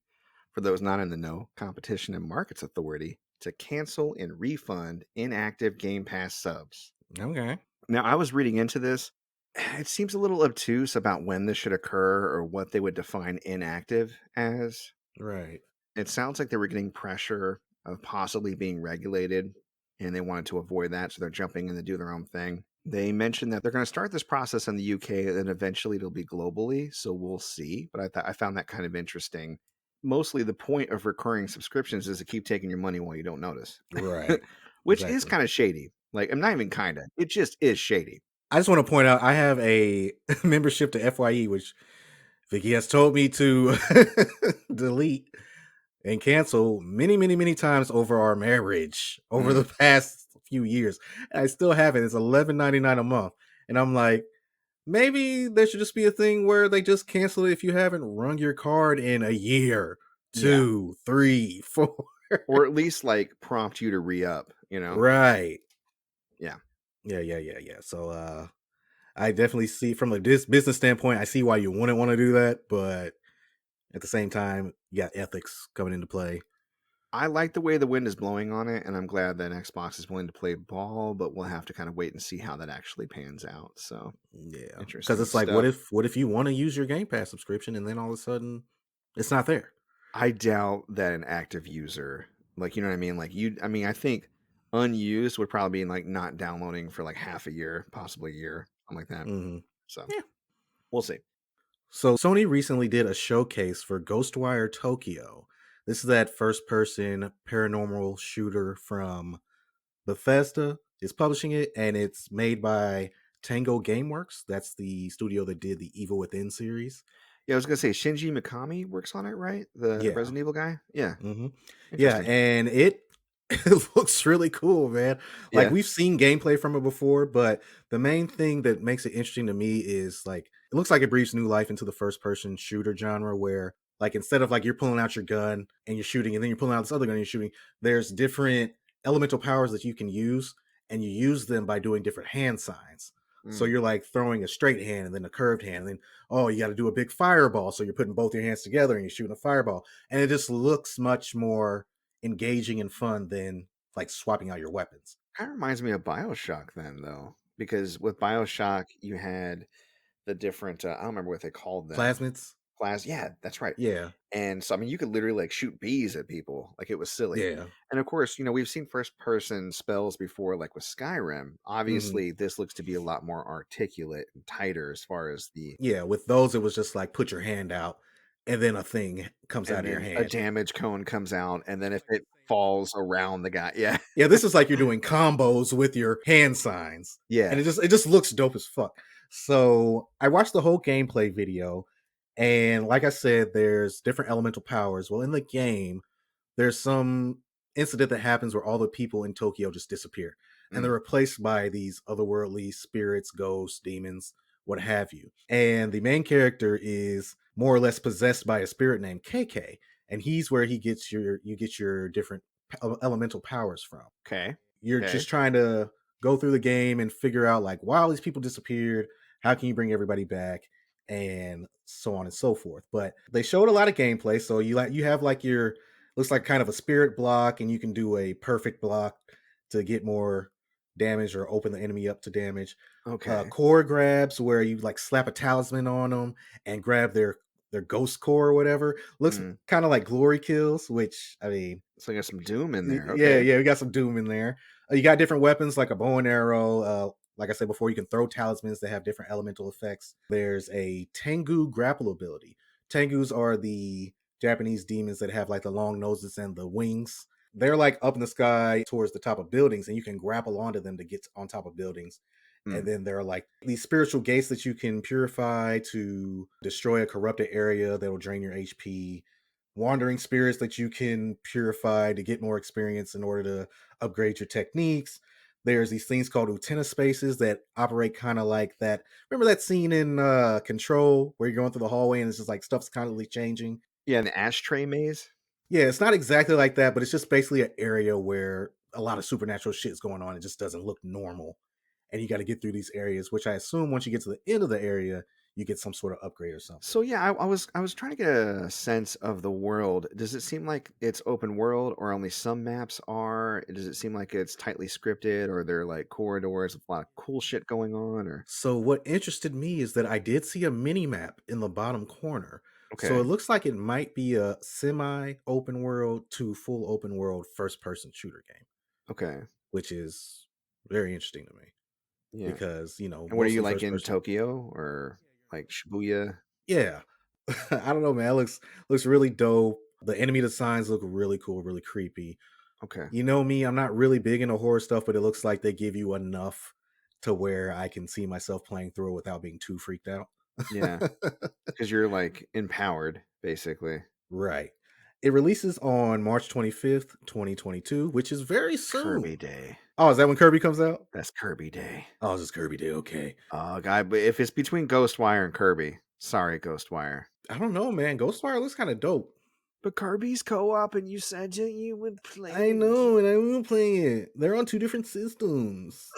for those not in the know, Competition and Markets Authority, to cancel and refund inactive Game Pass subs. Okay. Now, I was reading into this. It seems a little obtuse about when this should occur or what they would define inactive as. Right. It sounds like they were getting pressure of possibly being regulated, and they wanted to avoid that, so they're jumping in to do their own thing. They mentioned that they're going to start this process in the UK, and eventually it'll be globally, so we'll see. But I found that kind of interesting. Mostly the point of recurring subscriptions is to keep taking your money while you don't notice. Right. Which is kind of shady. Like, I'm not even kind of. It just is shady. I just want to point out, I have a membership to FYE, which Vicky has told me to delete and cancel many times over our marriage over the past few years. And I still have it. It's $11.99 a month. And I'm like, maybe there should just be a thing where they just cancel it if you haven't rung your card in a year, 2, 3, 4. Or at least like prompt you to re-up, you know? Right. Yeah. So I definitely see, from a business standpoint, I see why you wouldn't want to do that, but at the same time, you got ethics coming into play. I like the way the wind is blowing on it, and I'm glad that Xbox is willing to play ball, but we'll have to kind of wait and see how that actually pans out. So yeah, interesting. Because it's like, what if you want to use your Game Pass subscription and then all of a sudden it's not there? I doubt that an active user, like, you know what I mean? Like, I think unused would probably be like not downloading for like half a year, possibly a year, something like that. Mm-hmm. So yeah, we'll see. So Sony recently did a showcase for Ghostwire Tokyo. This is that first-person paranormal shooter from Bethesda is publishing it, and it's made by Tango Gameworks. That's the studio that did the Evil Within series. Yeah, I was gonna say Shinji Mikami works on it, right? The Resident Evil guy. Yeah. Mm-hmm. Yeah, and it looks really cool, man. Like, we've seen gameplay from it before, but the main thing that makes it interesting to me is, like, it looks like it breathes new life into the first-person shooter genre, where, like, instead of like you're pulling out your gun and you're shooting, and then you're pulling out this other gun and you're shooting, there's different elemental powers that you can use, and you use them by doing different hand signs. So you're like throwing a straight hand and then a curved hand, and then you got to do a big fireball. So you're putting both your hands together and you're shooting a fireball, and it just looks much more engaging and fun than like swapping out your weapons. Kind of reminds me of BioShock then, though, because with BioShock you had the different I don't remember what they called them. Plasmids. Yeah, that's right. Yeah. And so, I mean, you could literally like shoot bees at people. Like, it was silly. Yeah. And of course, we've seen first person spells before, like with Skyrim. Obviously, this looks to be a lot more articulate and tighter as far as the... Yeah, with those, it was just like, put your hand out, and then a thing comes out of your hand. A damage cone comes out, and then if it falls around the guy... Yeah. Yeah, this is like you're doing combos with your hand signs. Yeah. And it just looks dope as fuck. So I watched the whole gameplay video, and like I said, there's different elemental powers. Well, in the game, there's some incident that happens where all the people in Tokyo just disappear, and they're replaced by these otherworldly spirits, ghosts, demons, what have you. And the main character is more or less possessed by a spirit named KK, and he's where you get your different elemental powers from. Okay. You're just trying to go through the game and figure out, like, wow, these people disappeared, how can you bring everybody back, and so on and so forth. But they showed a lot of gameplay, so you have like your, looks like kind of a spirit block, and you can do a perfect block to get more damage or open the enemy up to damage. Okay. Core grabs, where you like slap a talisman on them and grab their ghost core or whatever. Looks kind of like glory kills, which, I mean, so you got some Doom in there. Okay. Yeah, we got some Doom in there. You got different weapons like a bow and arrow, Like I said before, you can throw talismans that have different elemental effects. There's a Tengu grapple ability. Tengus are the Japanese demons that have like the long noses and the wings. They're like up in the sky towards the top of buildings, and you can grapple onto them to get on top of buildings. And then there are like these spiritual gates that you can purify to destroy a corrupted area that will drain your HP. Wandering spirits that you can purify to get more experience in order to upgrade your techniques. There's these things called Utena spaces that operate kind of like that. Remember that scene in Control where you're going through the hallway and it's just like stuff's constantly changing? Yeah, an ashtray maze. Yeah, it's not exactly like that, but it's just basically an area where a lot of supernatural shit's going on. It just doesn't look normal. And you got to get through these areas, which I assume once you get to the end of the area, you get some sort of upgrade or something. So yeah, I was trying to get a sense of the world. Does it seem like it's open world, or only some maps are? Does it seem like it's tightly scripted, or they're like corridors with a lot of cool shit going on? Or so what interested me is that I did see a mini map in the bottom corner. okay, So it looks like it might be a semi open world to full open world first person shooter game. Okay, which is very interesting to me. Yeah. Because, you know, And what are you mostly like in first-person. Tokyo or like Shibuya? Yeah. I don't know, man. It looks really dope. The enemy designs look really cool, really creepy. Okay. You know me, I'm not really big into horror stuff, but it looks like they give you enough to where I can see myself playing through it without being too freaked out. Yeah. Because you're like empowered, basically. Right. It releases on March 25th, 2022, which is very soon. Kirby Day. Oh, is that when Kirby comes out? That's Kirby Day. Oh, it's just Kirby Day. Okay. Guy, but if it's between Ghostwire and Kirby, sorry, Ghostwire. I don't know, man. Ghostwire looks kind of dope. But Kirby's co-op, and you said you would play. I know, and I will play it. They're on 2 different systems.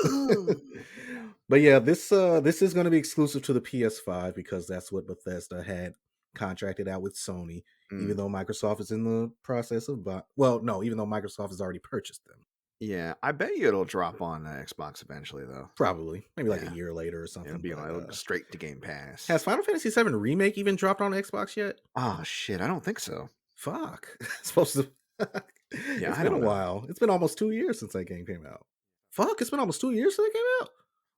But yeah, this is going to be exclusive to the PS5 because that's what Bethesda had contracted out with Sony. Even though Microsoft is in the process of, even though Microsoft has already purchased them. Yeah, I bet you it'll drop on Xbox eventually, though. Probably, maybe like a year later or something. It'll be it'll go straight to Game Pass. Has Final Fantasy VII Remake even dropped on Xbox yet? Oh shit, I don't think so. Fuck, it's supposed to. Yeah, it's been a while. It's been almost 2 years since that game came out. Fuck, it's been almost 2 years since it came out.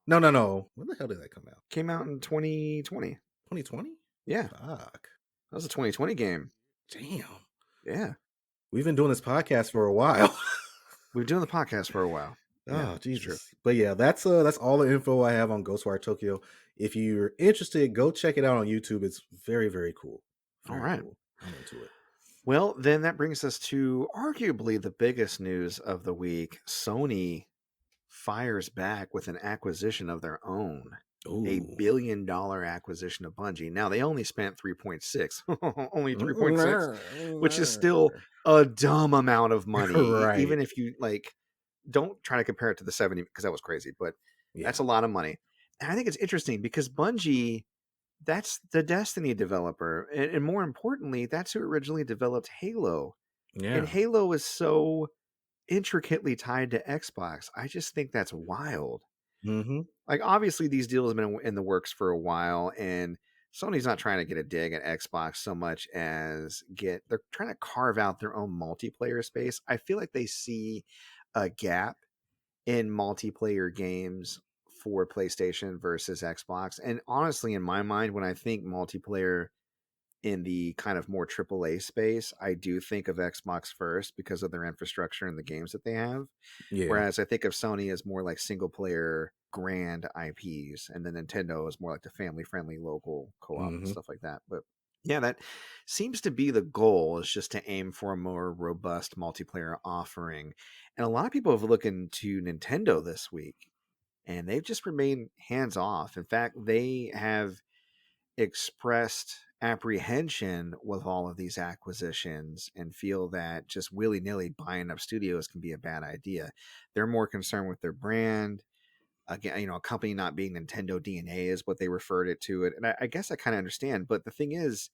No. When the hell did that come out? Came out in 2020. 2020? Yeah. Fuck. That was a 2020 game. Damn. Yeah. We've been doing this podcast for a while. We've been doing the podcast for a while. Oh, Jesus. But yeah, that's all the info I have on Ghostwire Tokyo. If you're interested, go check it out on YouTube. It's very, very cool. All right. Cool. I'm into it. Well, then that brings us to arguably the biggest news of the week. Sony fires back with an acquisition of their own. Ooh. $1 billion acquisition of Bungie. Now, they only spent 3.6. Only 3.6, which is still a dumb amount of money. Right. Even if you, like, don't try to compare it to the 70, because that was crazy, but that's a lot of money. And I think it's interesting because Bungie, that's the Destiny developer. And more importantly, that's who originally developed Halo. Yeah. And Halo is so intricately tied to Xbox. I just think that's wild. Mm-hmm. Like, obviously, these deals have been in the works for a while, and Sony's not trying to get a dig at Xbox so much as they're trying to carve out their own multiplayer space. I feel like they see a gap in multiplayer games for PlayStation versus Xbox. And honestly, in my mind, when I think multiplayer in the kind of more AAA space, I do think of Xbox first because of their infrastructure and the games that they have. Yeah. Whereas I think of Sony as more like single player grand IPs, and then Nintendo is more like the family friendly local co-op and stuff like that. But yeah, that seems to be the goal, is just to aim for a more robust multiplayer offering. And a lot of people have looked into Nintendo this week, and they've just remained hands off. In fact, they have expressed apprehension with all of these acquisitions and feel that just willy-nilly buying up studios can be a bad idea. They're more concerned with their brand. Again, a company not being Nintendo DNA is what they referred it to it. And I guess I kind of understand. But the thing is,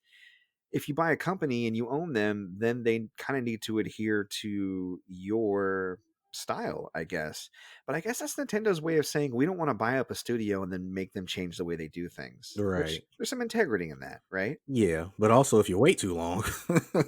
if you buy a company and you own them, then they kind of need to adhere to your style, I guess. But I guess that's Nintendo's way of saying we don't want to buy up a studio and then make them change the way they do things. Which Right. there's some integrity in that, right? Yeah, but also if you wait too long,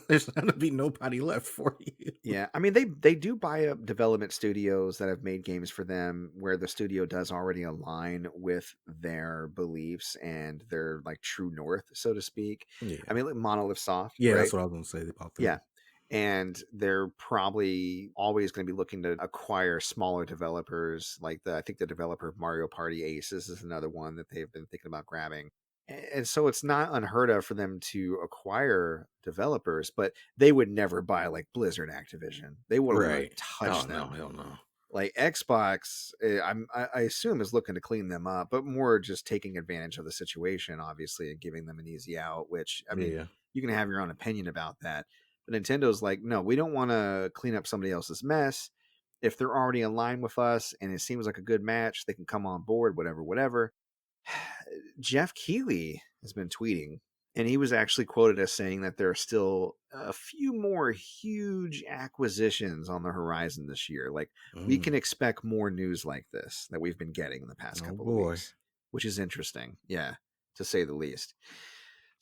there's going to be nobody left for you. Yeah, I mean they do buy up development studios that have made games for them where the studio does already align with their beliefs and their like true north, so to speak. Yeah. I mean, like Monolith Soft, Yeah, right? that's what I was going to say about them. Yeah. And they're probably always going to be looking to acquire smaller developers. Like I think the developer of Mario Party Aces is another one that they've been thinking about grabbing. And so it's not unheard of for them to acquire developers, but they would never buy like Blizzard Activision. They wouldn't want Right. to touch them. No, hell no. Like Xbox, I assume is looking to clean them up, but more just taking advantage of the situation, obviously, and giving them an easy out. Which I mean, you can have your own opinion about that. But Nintendo's like, no, we don't want to clean up somebody else's mess. If they're already in line with us and it seems like a good match, they can come on board, whatever. Jeff Keighley has been tweeting, and he was actually quoted as saying that there are still a few more huge acquisitions on the horizon this year. Like, we can expect more news like this that we've been getting in the past couple of weeks, which is interesting. Yeah, to say the least.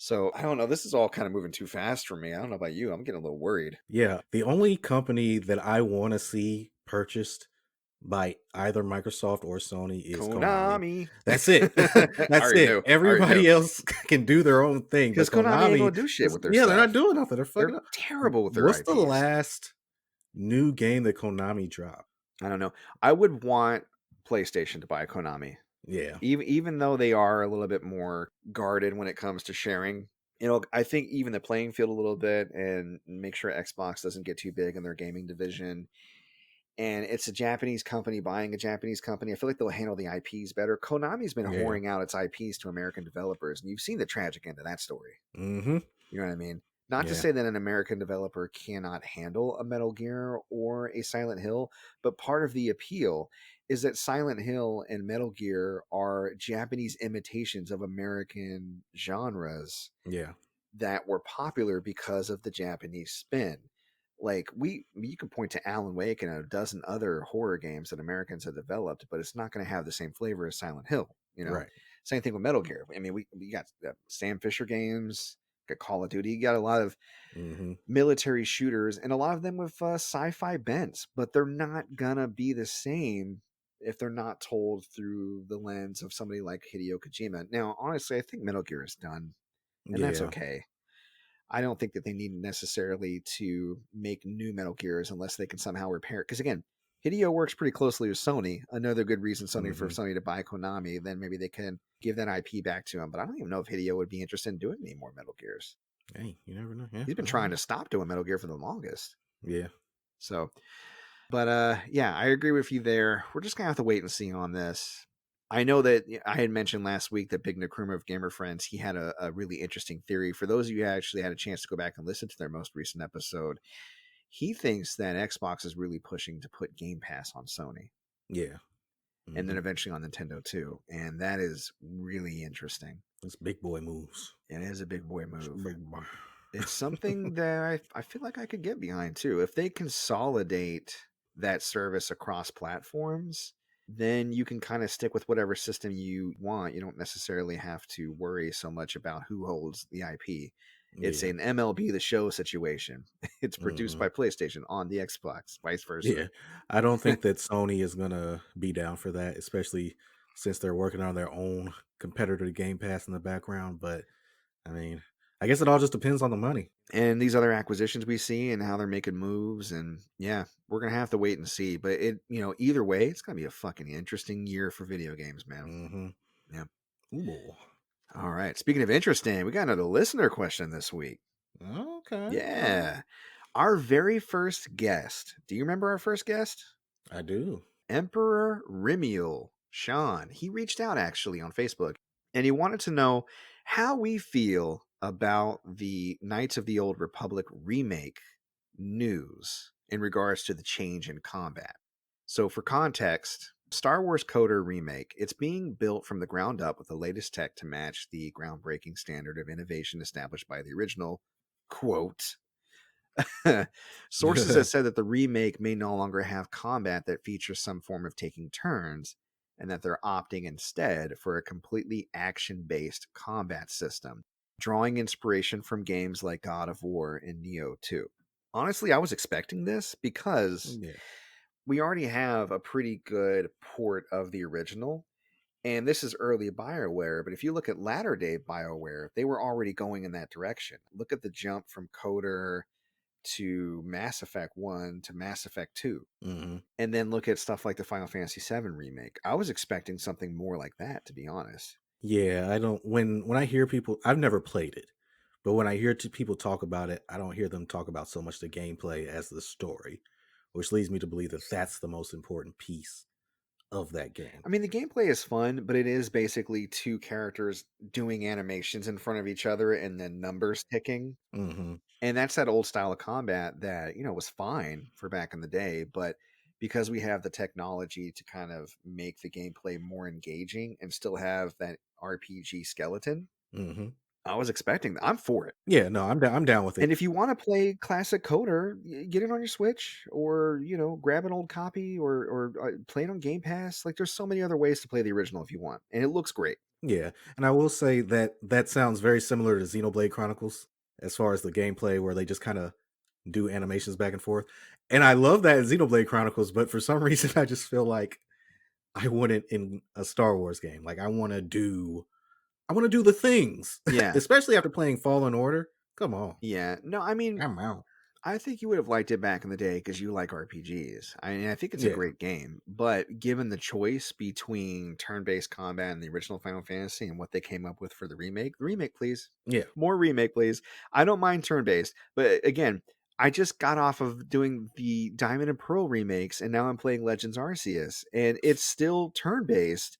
So I don't know. This is all kind of moving too fast for me. I don't know about you. I'm getting a little worried. Yeah. The only company that I want to see purchased by either Microsoft or Sony is Konami. That's it. That's it. Everybody else can do their own thing. Because Konami ain't gonna do shit with their stuff. They're not doing nothing. They're fucking up. Terrible with their What's IPs. the last new game that Konami dropped? I don't know. I would want PlayStation to buy Konami. Yeah. Even though they are a little bit more guarded when it comes to sharing, I think even the playing field a little bit and make sure Xbox doesn't get too big in their gaming division. And it's a Japanese company buying a Japanese company. I feel like they'll handle the IPs better. Konami's been whoring out its IPs to American developers, and you've seen the tragic end of that story. Mm-hmm. You know what I mean? Not to say that an American developer cannot handle a Metal Gear or a Silent Hill, but part of the appeal is that Silent Hill and Metal Gear are Japanese imitations of American genres that were popular because of the Japanese spin. Like you can point to Alan Wake and a dozen other horror games that Americans have developed, but it's not going to have the same flavor as Silent Hill. Right. Same thing with Metal Gear. I mean, we got Sam Fisher games, got Call of Duty, you got a lot of military shooters, and a lot of them with sci-fi bents, but they're not gonna be the same if they're not told through the lens of somebody like Hideo Kojima. Now, honestly, I think Metal Gear is done, and that's okay. I don't think that they need necessarily to make new Metal Gears unless they can somehow repair it. Because again, Hideo works pretty closely with Sony. Another good reason for Sony to buy Konami, then maybe they can give that IP back to him. But I don't even know if Hideo would be interested in doing any more Metal Gears. Hey, you never know. Yeah. He's been trying to stop doing Metal Gear for the longest. Yeah. So, but yeah, I agree with you there. We're just gonna have to wait and see on this. I know that I had mentioned last week that Big Nakruma of Gamer Friends, he had a really interesting theory. For those of you who actually had a chance to go back and listen to their most recent episode, he thinks that Xbox is really pushing to put Game Pass on Sony. Yeah. And then eventually on Nintendo too. And that is really interesting. It's big boy moves. It is a big boy move. Big boy. It's something that I feel like I could get behind too. If they consolidate that service across platforms, then you can kind of stick with whatever system you want. You don't necessarily have to worry so much about who holds the IP. It's an MLB The Show situation. It's produced by PlayStation on the Xbox, vice versa. Yeah, I don't think that Sony is going to be down for that, especially since they're working on their own competitor to Game Pass in the background. But, I mean, I guess it all just depends on the money. And these other acquisitions we see and how they're making moves. And, yeah, we're going to have to wait and see. But, either way, it's going to be a fucking interesting year for video games, man. Yeah. Ooh. All right. Speaking of interesting, we got another listener question this week. Okay. Yeah. Our very first guest. Do you remember our first guest? I do. Emperor Remiel, Sean. He reached out actually on Facebook, and he wanted to know how we feel about the Knights of the Old Republic remake news in regards to the change in combat. So for context, Star Wars KOTOR remake, it's being built from the ground up with the latest tech to match the groundbreaking standard of innovation established by the original, quote, Sources have said that the remake may no longer have combat that features some form of taking turns, and that they're opting instead for a completely action-based combat system, drawing inspiration from games like God of War and Neo 2. Honestly, I was expecting this because we already have a pretty good port of the original, and this is early BioWare, but if you look at latter-day BioWare, they were already going in that direction. Look at the jump from KOTOR to Mass Effect 1 to Mass Effect 2. And then look at stuff like the Final Fantasy 7 remake. I was expecting something more like that, to be honest. Yeah, I don't when I hear people, I've never played it, but when I hear people talk about it, I don't hear them talk about so much the gameplay as the story, which leads me to believe that that's the most important piece of that game. I mean, the gameplay is fun, but it is basically two characters doing animations in front of each other and then numbers ticking. And that's that old style of combat that, was fine for back in the day. But because we have the technology to kind of make the gameplay more engaging and still have that RPG skeleton, I was expecting that. I'm for it. Yeah, no, I'm down with it. And if you want to play classic KOTOR, get it on your Switch, or grab an old copy, or play it on Game Pass. Like, there's so many other ways to play the original if you want, and it looks great. Yeah, and I will say that sounds very similar to Xenoblade Chronicles as far as the gameplay, where they just kind of do animations back and forth. And I love that in Xenoblade Chronicles, but for some reason, I just feel like I want it in a Star Wars game. Like, I want to do the things. Yeah. Especially after playing Fallen Order. Come on. Yeah. No, I mean, I'm out. I think you would have liked it back in the day because you like RPGs. I think it's a great game, but given the choice between turn-based combat and the original Final Fantasy and what they came up with for the remake, please. Yeah. More remake, please. I don't mind turn-based, but again, I just got off of doing the Diamond and Pearl remakes, and now I'm playing Legends Arceus, and it's still turn-based,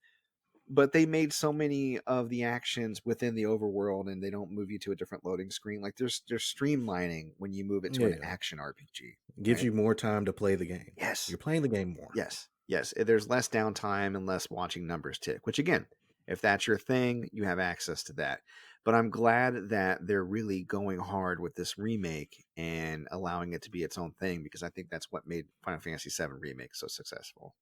but they made so many of the actions within the overworld, and they don't move you to a different loading screen. Like, there's streamlining when you move it to an action RPG. It gives you more time to play the game. Yes. You're playing the game more. Yes. There's less downtime and less watching numbers tick, which, again, if that's your thing, you have access to that. But I'm glad that they're really going hard with this remake and allowing it to be its own thing, because I think that's what made Final Fantasy VII Remake so successful.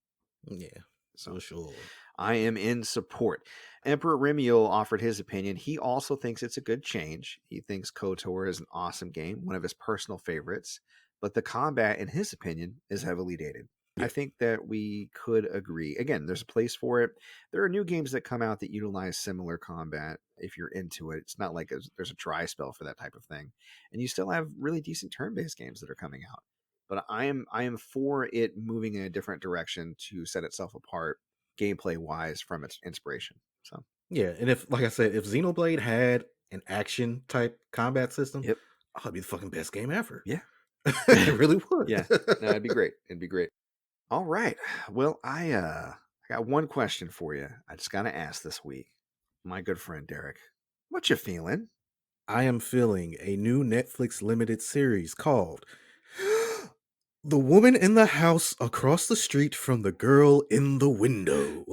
Yeah. So sure. I am in support. Emperor Remiel offered his opinion. He also thinks it's a good change. He thinks KOTOR is an awesome game, one of his personal favorites, but the combat, in his opinion, is heavily dated. Yeah. I think that we could agree. Again, there's a place for it. There are new games that come out that utilize similar combat if you're into it. It's not like there's a dry spell for that type of thing. And you still have really decent turn-based games that are coming out. But I am for it moving in a different direction to set itself apart gameplay wise from its inspiration. So yeah, and if, like I said, if Xenoblade had an action type combat system, it'd be the fucking best game ever. Yeah. It really would. Yeah. No, it'd be great. All right. Well, I got one question for you. I just gotta ask this week. My good friend Derek, what you feeling? I am feeling a new Netflix limited series called The Woman in the House Across the Street from the Girl in the Window.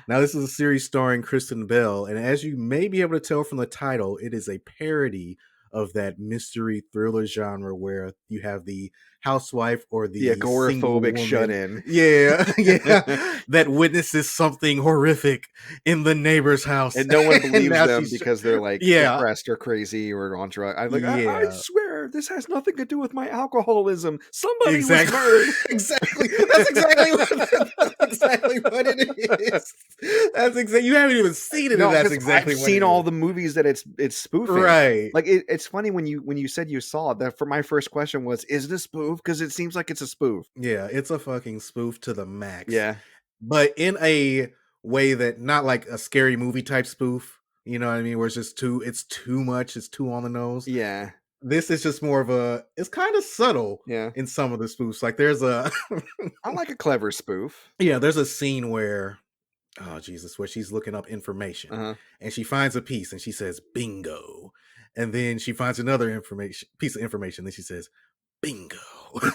Now, this is a series starring Kristen Bell, and as you may be able to tell from the title, it is a parody of that mystery thriller genre where you have the housewife or the agoraphobic shut-in. Yeah, that witnesses something horrific in the neighbor's house. And no one believes them because they're like depressed or crazy or on drugs. I'm like, I swear, this has nothing to do with my alcoholism. Somebody was murdered. Exactly. That's exactly what it is. That's exactly. You haven't even seen it. No, that's exactly I've seen all the movies that it's spoofing. Right. Like it's funny when you said you saw it. That for my first question was, is it a spoof? Because it seems like it's a spoof. Yeah, it's a fucking spoof to the max. Yeah, but in a way that not like a scary movie type spoof. You know what I mean? Where it's too much. It's too on the nose. Yeah. This is just more of it's kind of subtle. Yeah. In some of the spoofs, like there's I like a clever spoof. Yeah, there's a scene where, oh Jesus, where she's looking up information and she finds a piece and she says bingo, and then she finds another piece of information. Then she says bingo,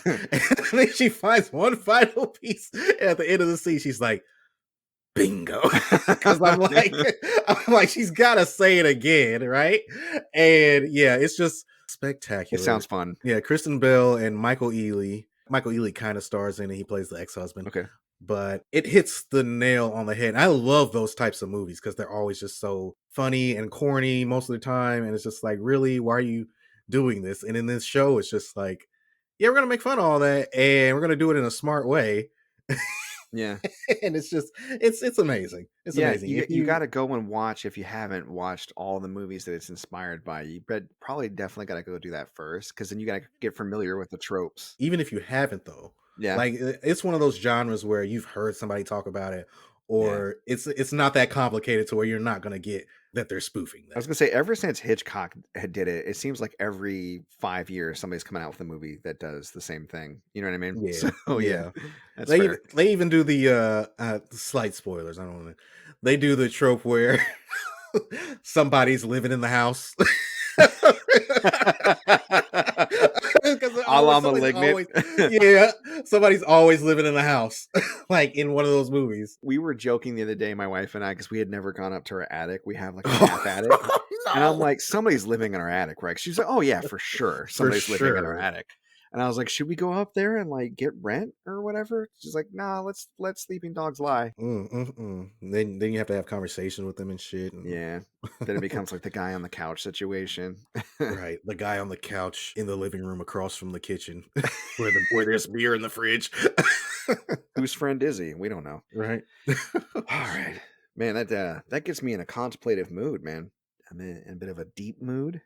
and then she finds one final piece. And at the end of the scene, she's like bingo. go because I'm like, she's gotta say it again, right? And yeah, it's just spectacular. It sounds fun. Yeah, Kristen Bell and Michael Ealy. Michael Ealy kind of stars in it. He plays the ex-husband. Okay. But it hits the nail on the head. I love those types of movies because they're always just so funny and corny most of the time. And it's just like, really, why are you doing this? And in this show, it's just like, yeah, we're going to make fun of all that and we're going to do it in a smart way. Yeah. And it's just, it's amazing. It's amazing. You got to go and watch, if you haven't watched all the movies that it's inspired by, you probably definitely got to go do that first, because then you got to get familiar with the tropes. Even if you haven't, though. Yeah. Like, it's one of those genres where you've heard somebody talk about it, or it's not that complicated to where you're not going to get that they're spoofing that. I was going to say, ever since Hitchcock did it, it seems like every 5 years somebody's coming out with a movie that does the same thing. You know what I mean? Yeah. So, yeah. They even do the slight spoilers. I don't know. They do the trope where somebody's living in the house. A la Malignant. Yeah, somebody's always living in the house, like in one of those movies. We were joking the other day, my wife and I, because we had never gone up to our attic. We have like a half attic. No. And I'm like, somebody's living in our attic, right? She's like, oh yeah, for sure. Somebody's living in our attic. And I was like, should we go up there and like get rent or whatever? She's like, nah, let's let sleeping dogs lie. Then you have to have conversations with them and shit. And... yeah. Then it becomes like the guy on the couch situation. Right. The guy on the couch in the living room across from the kitchen where there's beer in the fridge. Whose friend is he? We don't know. Right. All right. Man, that gets me in a contemplative mood, man. I'm in a bit of a deep mood,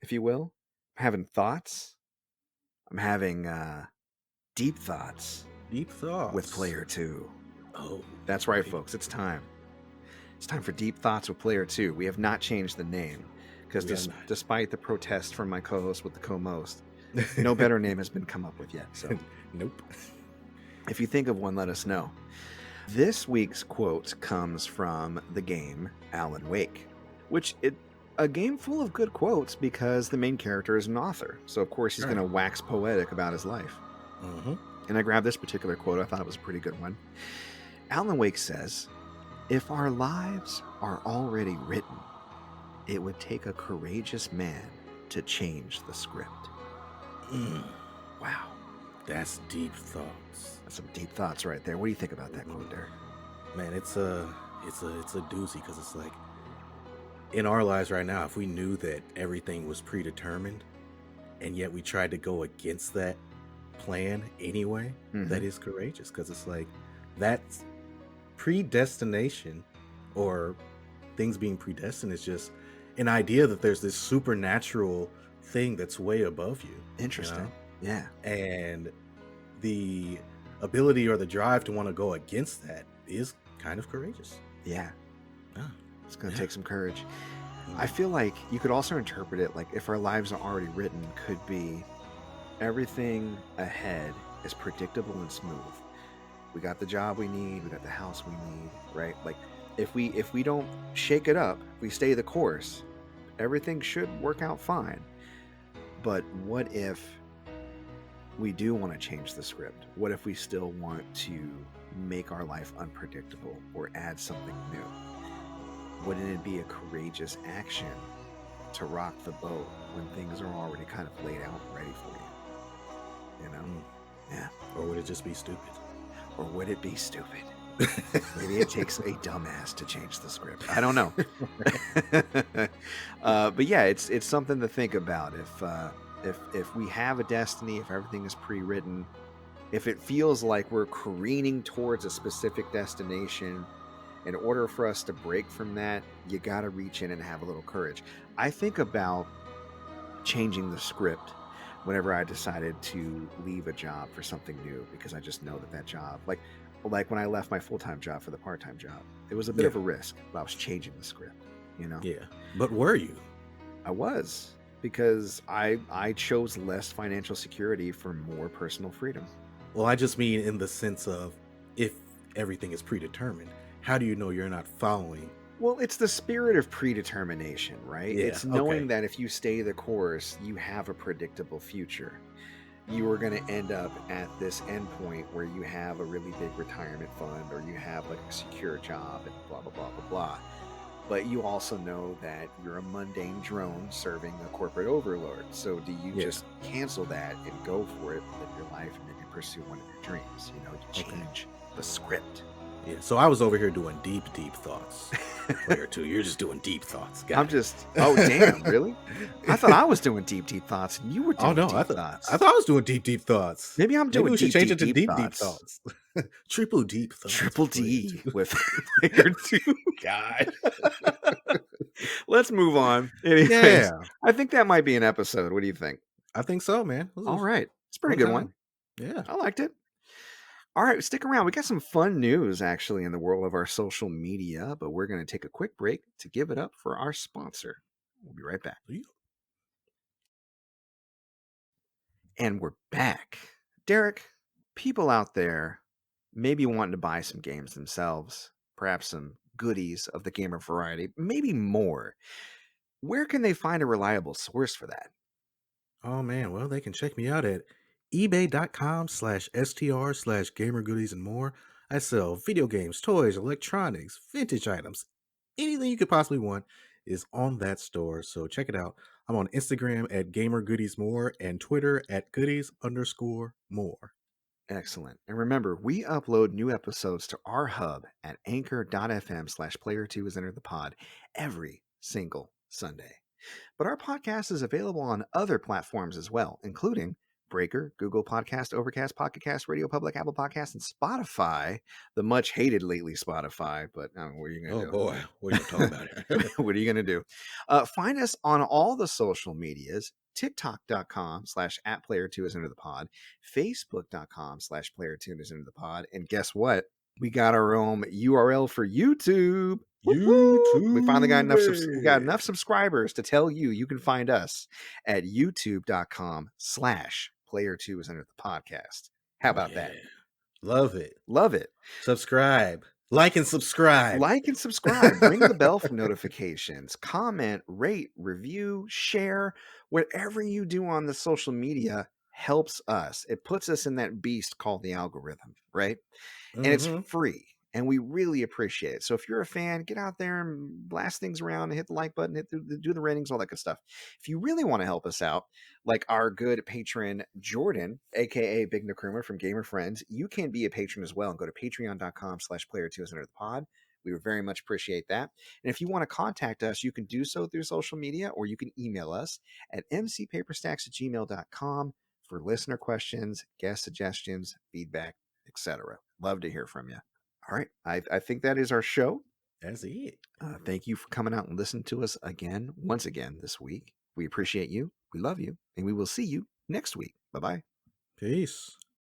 if you will. I'm having thoughts. I'm having deep thoughts. Deep thoughts with Player 2. Oh, that's right, folks. It's time. It's time for Deep Thoughts with Player 2. We have not changed the name because despite the protest from my co-host with the co-most, no better name has been come up with yet. So, nope. If you think of one, let us know. This week's quote comes from the game Alan Wake, which a game full of good quotes because the main character is an author. So, of course, he's going to wax poetic about his life. Mm-hmm. And I grabbed this particular quote. I thought it was a pretty good one. Alan Wake says, "If our lives are already written, it would take a courageous man to change the script." Wow. That's deep thoughts. That's some deep thoughts right there. What do you think about that quote there? Man, it's a doozy because it's like, in our lives right now, if we knew that everything was predetermined and yet we tried to go against that plan anyway, that is courageous, because it's like, that's predestination, or things being predestined is just an idea that there's this supernatural thing that's way above you. Interesting. You know? Yeah. And the ability or the drive to want to go against that is kind of courageous. Yeah. Oh. It's going to take some courage. I feel like you could also interpret it like, if our lives are already written, could be everything ahead is predictable and smooth. We got the job we need, we got the house we need, right? Like, if we don't shake it up, if we stay the course, everything should work out fine. But what if we do want to change the script? What if we still want to make our life unpredictable or add something new? Wouldn't it be a courageous action to rock the boat when things are already kind of laid out ready for you? You know? Yeah. Or would it just be stupid? Or would it be stupid? Maybe it takes a dumbass to change the script. I don't know. But yeah, it's something to think about. If we have a destiny, if everything is pre-written, if it feels like we're careening towards a specific destination, in order for us to break from that, you got to reach in and have a little courage. I think about changing the script whenever I decided to leave a job for something new, because I just know that job, like when I left my full-time job for the part-time job, it was a bit of a risk, but I was changing the script, you know? Yeah. But were you? I was, because I chose less financial security for more personal freedom. Well, I just mean in the sense of, if everything is predetermined, how do you know you're not following? Well, it's the spirit of predetermination, right? Yeah, it's knowing that if you stay the course, you have a predictable future. you are going to end up at this endpoint where you have a really big retirement fund or you have like a secure job and blah, blah, blah, blah, blah. But you also know that you're a mundane drone serving a corporate overlord. So do you just cancel that and go for it, live your life, and maybe pursue one of your dreams? You know, you change the script. Yeah, so I was over here doing deep thoughts. Player 2, you're just doing deep thoughts. Oh, damn, really? I thought I was doing deep thoughts, and you were doing deep thoughts. I thought I was doing deep thoughts. Maybe I'm doing we should change it to deep thoughts. Triple deep thoughts. Triple D with Player 2. God. Let's move on. Anyways, yeah. I think that might be an episode. What do you think? I think so, man. All right. It's a pretty good one. Yeah. I liked it. All right, stick around. We got some fun news actually in the world of our social media, but we're going to take a quick break to give it up for our sponsor. We'll be right back. And we're back. Derek, people out there maybe wanting to buy some games themselves, perhaps some goodies of the gamer variety, maybe more. Where can they find a reliable source for that? Oh, man. Well, they can check me out at ebay.com/str/gamergoodies and more. I sell video games, toys, electronics, vintage items. Anything you could possibly want is on that store. So check it out. I'm on Instagram at gamergoodiesmore and Twitter at goodies_more. Excellent. And remember, we upload new episodes to our hub at anchor.fm/player2 is enter the pod every single Sunday. But our podcast is available on other platforms as well, including Breaker, Google Podcast, Overcast, Pocket Cast, Radio Public, Apple Podcasts, and Spotify. The much hated lately Spotify, but what are you going to do? Oh boy, what are you talking about here? What are you going to do? Find us on all the social medias. TikTok.com/@player2 is enter the pod, Facebook.com/player2 is enter the pod, and guess what? We got our own URL for YouTube. YouTube. We finally got enough subscribers to tell you can find us at youtube.com/player2 is enter the podcast. How about that? Love it. Love it. Subscribe. Like and subscribe. Ring the bell for notifications. Comment, rate, review, share. Whatever you do on the social media helps us. It puts us in that beast called the algorithm, right? And it's free. And we really appreciate it. So if you're a fan, get out there and blast things around and hit the like button, do the ratings, all that good stuff. If you really want to help us out, like our good patron Jordan, aka Big Nakruma from Gamer Friends, you can be a patron as well and go to patreon.com/player2 is under the pod. We would very much appreciate that. And if you want to contact us, you can do so through social media, or you can email us at mcpaperstacks@gmail.com for listener questions, guest suggestions, feedback, etc. Love to hear from you. All right. I think that is our show. That's it. Thank you for coming out and listening to us once again this week. We appreciate you. We love you. And we will see you next week. Bye-bye. Peace.